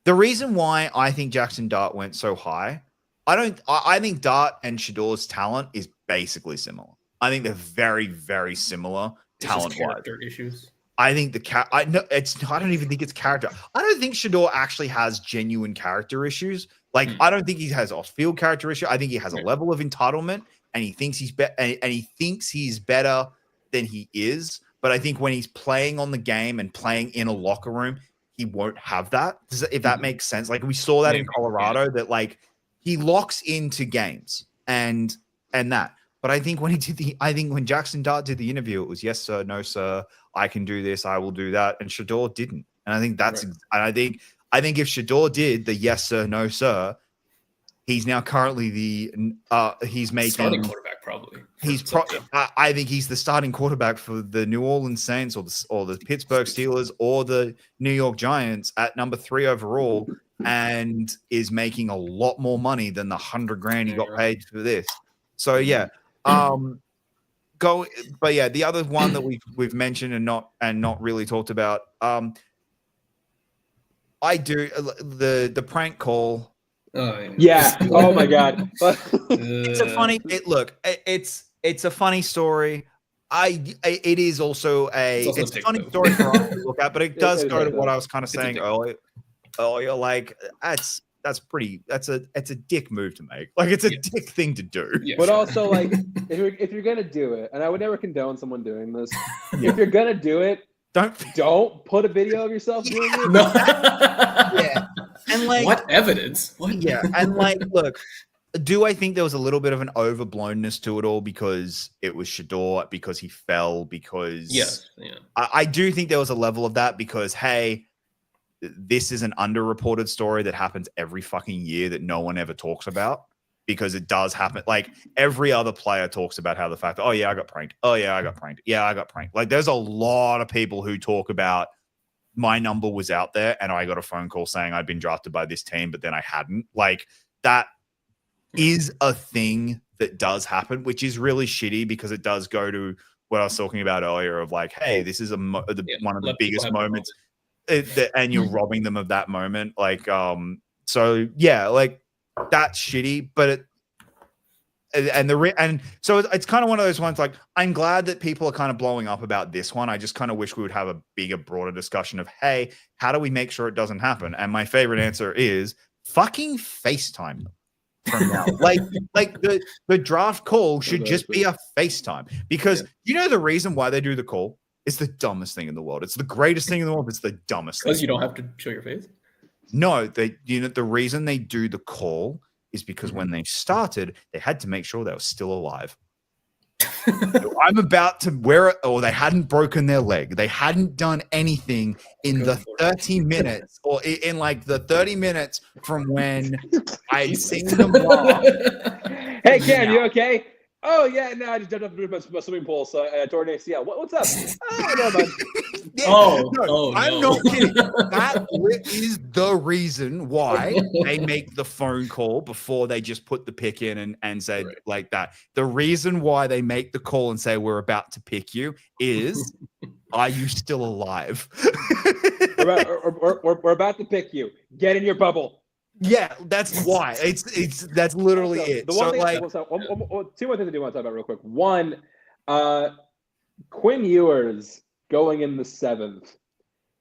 [SPEAKER 3] reason why I think Jackson Dart went so high, I think Dart and Shadeur's talent is basically similar. I think they're very, very similar talent-wise.
[SPEAKER 2] Character issues.
[SPEAKER 3] I think I don't even think it's character. I don't think Shedeur actually has genuine character issues. Like, I don't think he has off-field character issue. I think he has a level of entitlement, and he thinks he's better than he is. But I think when he's playing on the game and playing in a locker room, he won't have that. If that makes sense. Like we saw that in Colorado, that like he locks into games and that. But I think when when Jackson Dart did the interview, it was yes sir, no sir, I can do this, I will do that, and Shedeur didn't. And I think that's and I think if Shedeur did the yes sir, no sir, he's now currently he's making
[SPEAKER 2] starting quarterback probably.
[SPEAKER 3] I think he's the starting quarterback for the New Orleans Saints or the Pittsburgh Steelers or the New York Giants at number 3 overall, and is making a lot more money than the $100,000 he got paid for this. So yeah. But yeah, the other one that we've mentioned and not really talked about. I do the prank call
[SPEAKER 1] Yeah. Oh my god.
[SPEAKER 3] It's a funny. It's a funny story. It is also it's a funny story for us to look at, but it does go to what I was kind of saying earlier. Oh, you're like that's a dick move to make. Like it's a dick thing to do.
[SPEAKER 2] Yeah,
[SPEAKER 1] but also like if you're gonna do it, and I would never condone someone doing this. If you're gonna do it, don't put a video of yourself doing it.
[SPEAKER 2] No.
[SPEAKER 3] Yeah. And like
[SPEAKER 2] what evidence? What?
[SPEAKER 3] Yeah, and like look, do I think there was a little bit of an overblownness to it all because it was Shador, because he fell, because I do think there was a level of that because hey, this is an underreported story that happens every fucking year that no one ever talks about because it does happen. Like every other player talks about how the fact that, oh yeah, I got pranked. Oh yeah, I got pranked. Yeah, I got pranked. Like there's a lot of people who talk about my number was out there and I got a phone call saying I'd been drafted by this team, but then I hadn't. Like that is a thing that does happen, which is really shitty because it does go to what I was talking about earlier of like, hey, this is one of the biggest moments. And you're robbing them of that moment. Like, so yeah, like that's shitty, but so it's kind of one of those ones like, I'm glad that people are kind of blowing up about this one. I just kind of wish we would have a bigger, broader discussion of, hey, how do we make sure it doesn't happen? And my favorite answer is fucking FaceTime them from now. like the draft call should just be a FaceTime because you know the reason why they do the call? It's the dumbest thing in the world. It's the greatest thing in the world. But it's the dumbest thing.
[SPEAKER 2] Because you don't have to show your face?
[SPEAKER 3] No, the reason they do the call is because when they started, they had to make sure they were still alive. I'm about to wear it, or they hadn't broken their leg. They hadn't done anything in the 30 minutes, or in like the 30 minutes from when I'd seen them live.
[SPEAKER 1] Hey, Cam, you okay? Oh yeah, no, I just jumped up my swimming pool, so I tore an ACL. What's up? Oh, never mind.
[SPEAKER 3] I'm not kidding. That is the reason why they make the phone call before they just put the pick in and say like that. The reason why they make the call and say we're about to pick you is, are you still alive?
[SPEAKER 1] we're about to pick you. Get in your bubble.
[SPEAKER 3] Yeah, that's why. That's literally it.
[SPEAKER 1] The one thing, two more things I do want to talk about real quick. One, Quinn Ewers going in the 7th.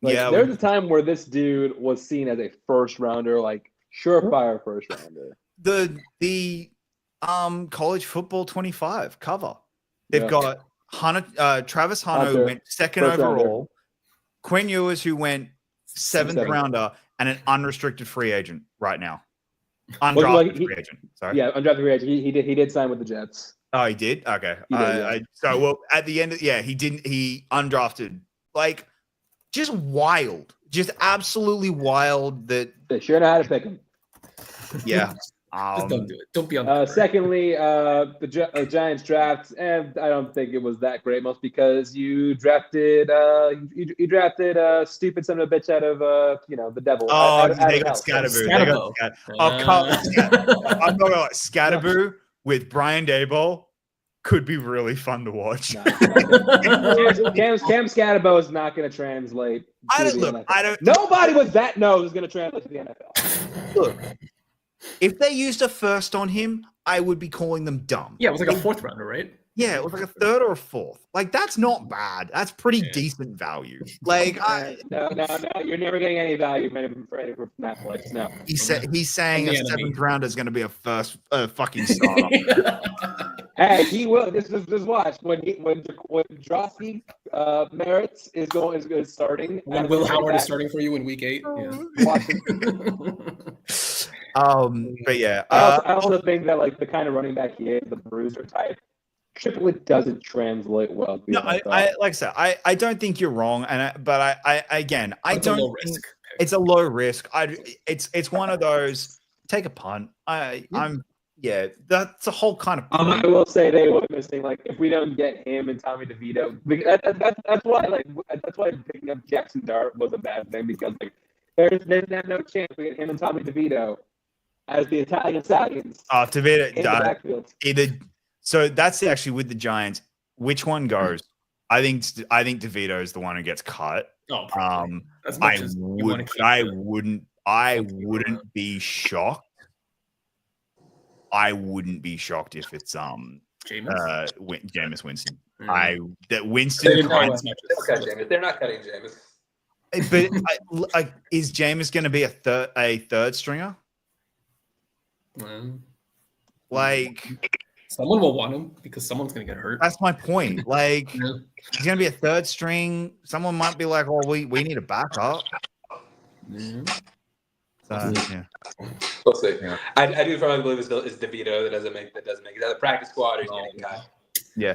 [SPEAKER 1] There's a time where this dude was seen as a first rounder, like surefire first rounder.
[SPEAKER 3] The college football 25 cover. They've got Hunter, Travis Hunter who went second overall, Quinn Ewers who went seventh rounder, and an unrestricted free agent right now. Undrafted free agent. Sorry.
[SPEAKER 1] Yeah, undrafted free agent. He did sign with the Jets.
[SPEAKER 3] Oh, he did? Okay.
[SPEAKER 1] He did,
[SPEAKER 3] at the end, he didn't. He undrafted. Like, just wild. Just absolutely wild that.
[SPEAKER 1] They sure know how to pick him.
[SPEAKER 3] Yeah.
[SPEAKER 2] Just don't do it. Don't be on the
[SPEAKER 1] secondly, the Giants draft, and I don't think it was that great, most because you drafted you drafted a stupid son of a bitch out of the devil.
[SPEAKER 3] They got Scatterboo. I'm talking about Scatterboo with Brian Daboll. Could be really fun to watch.
[SPEAKER 1] Cam Scatterbo is not going to translate. Nobody with that nose is going to translate to the NFL.
[SPEAKER 3] Look. If they used a first on him, I would be calling them dumb.
[SPEAKER 2] Yeah, it was like a 4th rounder, right?
[SPEAKER 3] Yeah, it was like a 3rd or a 4th. Like, that's not bad. That's pretty decent value. Like,
[SPEAKER 1] no, you're never getting any value from Netflix. No.
[SPEAKER 3] He's saying a 7th rounder is going to be a first fucking starter.
[SPEAKER 1] Hey, he will. Just watch when Drosky Merritt is starting.
[SPEAKER 2] When Will Howard is starting for you in week 8. Yeah.
[SPEAKER 1] Watch him.
[SPEAKER 3] But yeah,
[SPEAKER 1] I also think that like the kind of running back he is, the bruiser type, typically doesn't translate well.
[SPEAKER 3] No, like I said, I don't think you're wrong, but I don't. It's a low risk. It's one of those take a punt. That's a whole kind of.
[SPEAKER 1] I will say they were missing. Like if we don't get him and Tommy DeVito, that's why picking up Jackson Dart was a bad thing because like there's no chance we get him and Tommy DeVito as the Italian Stallions.
[SPEAKER 3] DeVito. So that's actually with the Giants. Which one goes? I think DeVito is the one who gets cut.
[SPEAKER 2] Oh,
[SPEAKER 3] I wouldn't be shocked I wouldn't be shocked if it's
[SPEAKER 2] Jameis.
[SPEAKER 3] Jameis Winston.
[SPEAKER 2] Mm.
[SPEAKER 3] That
[SPEAKER 1] They
[SPEAKER 3] Winston
[SPEAKER 1] didn't
[SPEAKER 3] kind
[SPEAKER 1] know
[SPEAKER 3] of,
[SPEAKER 1] They'll cut Jameis. They're not cutting Jameis.
[SPEAKER 3] but is Jameis going to be a third stringer? Like,
[SPEAKER 2] someone will want him because someone's gonna get hurt.
[SPEAKER 3] that's my point. Like,
[SPEAKER 2] Yeah.
[SPEAKER 3] he's going to be a third string. Someone might be like, "Oh, we need a backup." So, yeah.
[SPEAKER 1] We'll see.
[SPEAKER 3] Yeah.
[SPEAKER 1] I do firmly believe it's DeVito that doesn't make it. Either the practice squad or he's getting cut.
[SPEAKER 3] Yeah.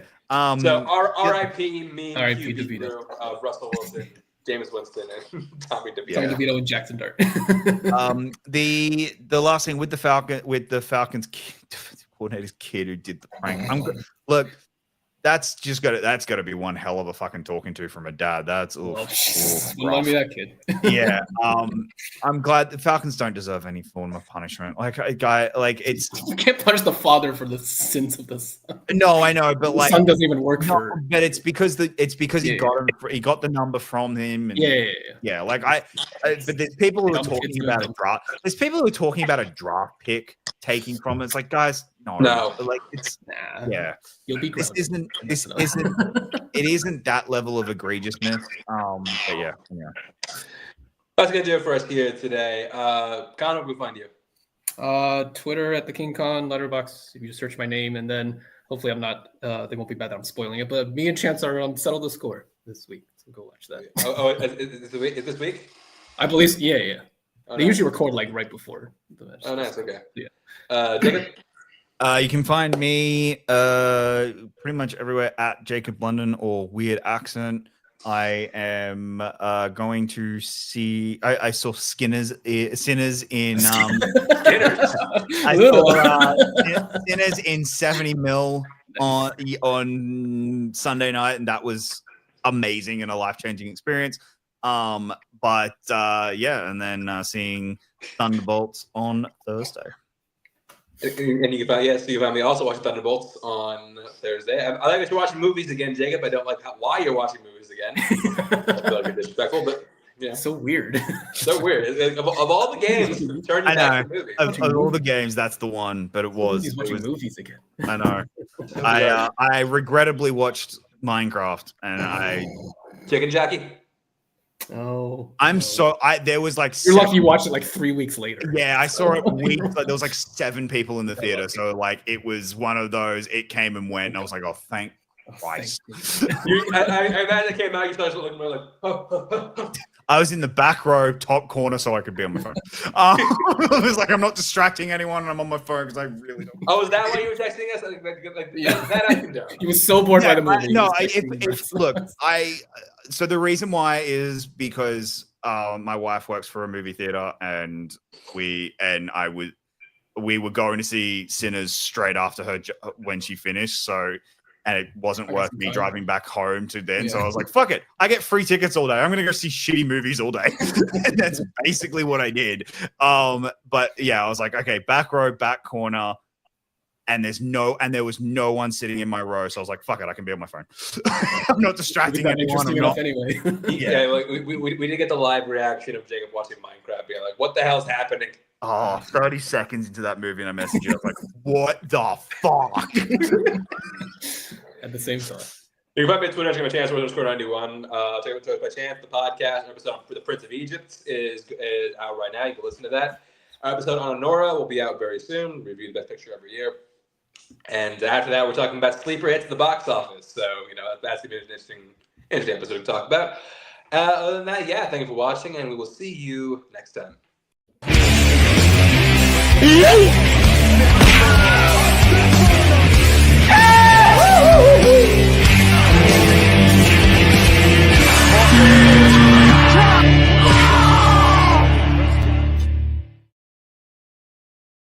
[SPEAKER 1] So R.I.P. me
[SPEAKER 2] R.I.P.
[SPEAKER 1] QB
[SPEAKER 2] DeVito.
[SPEAKER 1] room of Russell Wilson, Jameis Winston, and Tommy DeVito.
[SPEAKER 2] Tommy DeVito and Jackson Dart.
[SPEAKER 3] The last thing with the Falcons coordinator's kid who did the prank. Look, that's got to be one hell of a fucking talking to from a dad. That's
[SPEAKER 2] Remind me of that kid.
[SPEAKER 3] Yeah. I'm glad the Falcons don't deserve any form of punishment. Like a guy, like it's
[SPEAKER 2] You can't punish the father for the sins of this.
[SPEAKER 3] no, I know, but
[SPEAKER 2] The
[SPEAKER 3] like
[SPEAKER 2] son doesn't even work
[SPEAKER 3] no,
[SPEAKER 2] for.
[SPEAKER 3] but it's because he
[SPEAKER 2] Yeah.
[SPEAKER 3] got the number from him. And,
[SPEAKER 2] Yeah.
[SPEAKER 3] yeah. Like but there's people who are
[SPEAKER 2] Dumb
[SPEAKER 3] talking
[SPEAKER 2] kids
[SPEAKER 3] about
[SPEAKER 2] doing
[SPEAKER 3] a draft. There's people who are talking about a draft pick taking from it. It's like, guys,
[SPEAKER 1] No.
[SPEAKER 3] like it's
[SPEAKER 2] Nah.
[SPEAKER 3] yeah.
[SPEAKER 2] You'll be.
[SPEAKER 3] This
[SPEAKER 2] grounded.
[SPEAKER 3] isn't it isn't that level of egregiousness. But yeah.
[SPEAKER 1] That's gonna do it for us here today. Connor, where we find you?
[SPEAKER 2] Twitter at the King Khan, Letterboxd. If you just search my name, and then hopefully I'm not. They won't be bad that I'm spoiling it. But me and Chance are on Settle the Score this week, so go watch that.
[SPEAKER 1] Is this week?
[SPEAKER 2] I believe. Yeah.
[SPEAKER 1] Oh,
[SPEAKER 2] They
[SPEAKER 1] nice.
[SPEAKER 2] usually record like right before the match.
[SPEAKER 1] Oh, nice. Okay.
[SPEAKER 2] Yeah.
[SPEAKER 1] Jacob?
[SPEAKER 3] You can find me pretty much everywhere at Jacob London or Weird Accent. I am going to see. I saw Sinners in.
[SPEAKER 1] Sinners.
[SPEAKER 3] I saw Sinners in 70 mil on Sunday night, and that was amazing and a life-changing experience. But and then seeing Thunderbolts on Thursday.
[SPEAKER 1] And you can find so you can find me also watching Thunderbolts on Thursday. I like that you're watching movies again, Jacob. I don't like why you're watching movies again. I feel like it's disrespectful, but yeah,
[SPEAKER 2] So weird.
[SPEAKER 1] so weird. Of all the games, turn
[SPEAKER 3] I
[SPEAKER 1] back to movies.
[SPEAKER 3] Of all the games, that's the one, but
[SPEAKER 2] He's watching movies again.
[SPEAKER 3] I know. I regrettably watched Minecraft, and
[SPEAKER 1] Chicken Jackie.
[SPEAKER 2] Oh.
[SPEAKER 3] there was like
[SPEAKER 2] You're lucky you watched it like 3 weeks later.
[SPEAKER 3] Yeah, I saw it weeks. Like, there was like 7 people in the theater, so like it was one of those. It came and went, and I was like, "Oh, thank Christ!"
[SPEAKER 1] I imagine it came out. You started looking more like, oh.
[SPEAKER 3] I was in the back row, top corner, so I could be on my phone. It was like I'm not distracting anyone, and I'm on my phone because I really don't.
[SPEAKER 1] Oh, is that why you were texting us? That I can do.
[SPEAKER 2] He was so bored by the movie.
[SPEAKER 3] So the reason why is because my wife works for a movie theater, and we were going to see Sinners straight after her when she finished. So, and it wasn't worth me driving back home to then. Yeah. So I was like, fuck it. I get free tickets all day. I'm going to go see shitty movies all day. And that's basically what I did. But yeah, I was like, okay, back row, back corner. And there was no one sitting in my row. So I was like, fuck it. I can be on my phone. I'm not distracting anyone.
[SPEAKER 2] Anyway.
[SPEAKER 1] Yeah, like we did get the live reaction of Jacob watching Minecraft being like, what the hell's happening?
[SPEAKER 3] Oh, 30 seconds into that movie, and I messaged you. I was like, what the fuck?
[SPEAKER 2] At the same time.
[SPEAKER 1] You can find me on Twitter, check my chance, _91. Check out Twitter by chance. The podcast episode for the Prince of Egypt is out right now. You can listen to that. Our episode on Nora will be out very soon. We review the best picture every year. And after that, we're talking about sleeper hits at the box office. So, that's going to be an interesting episode to talk about. Other than that, thank you for watching, and we will see you next time.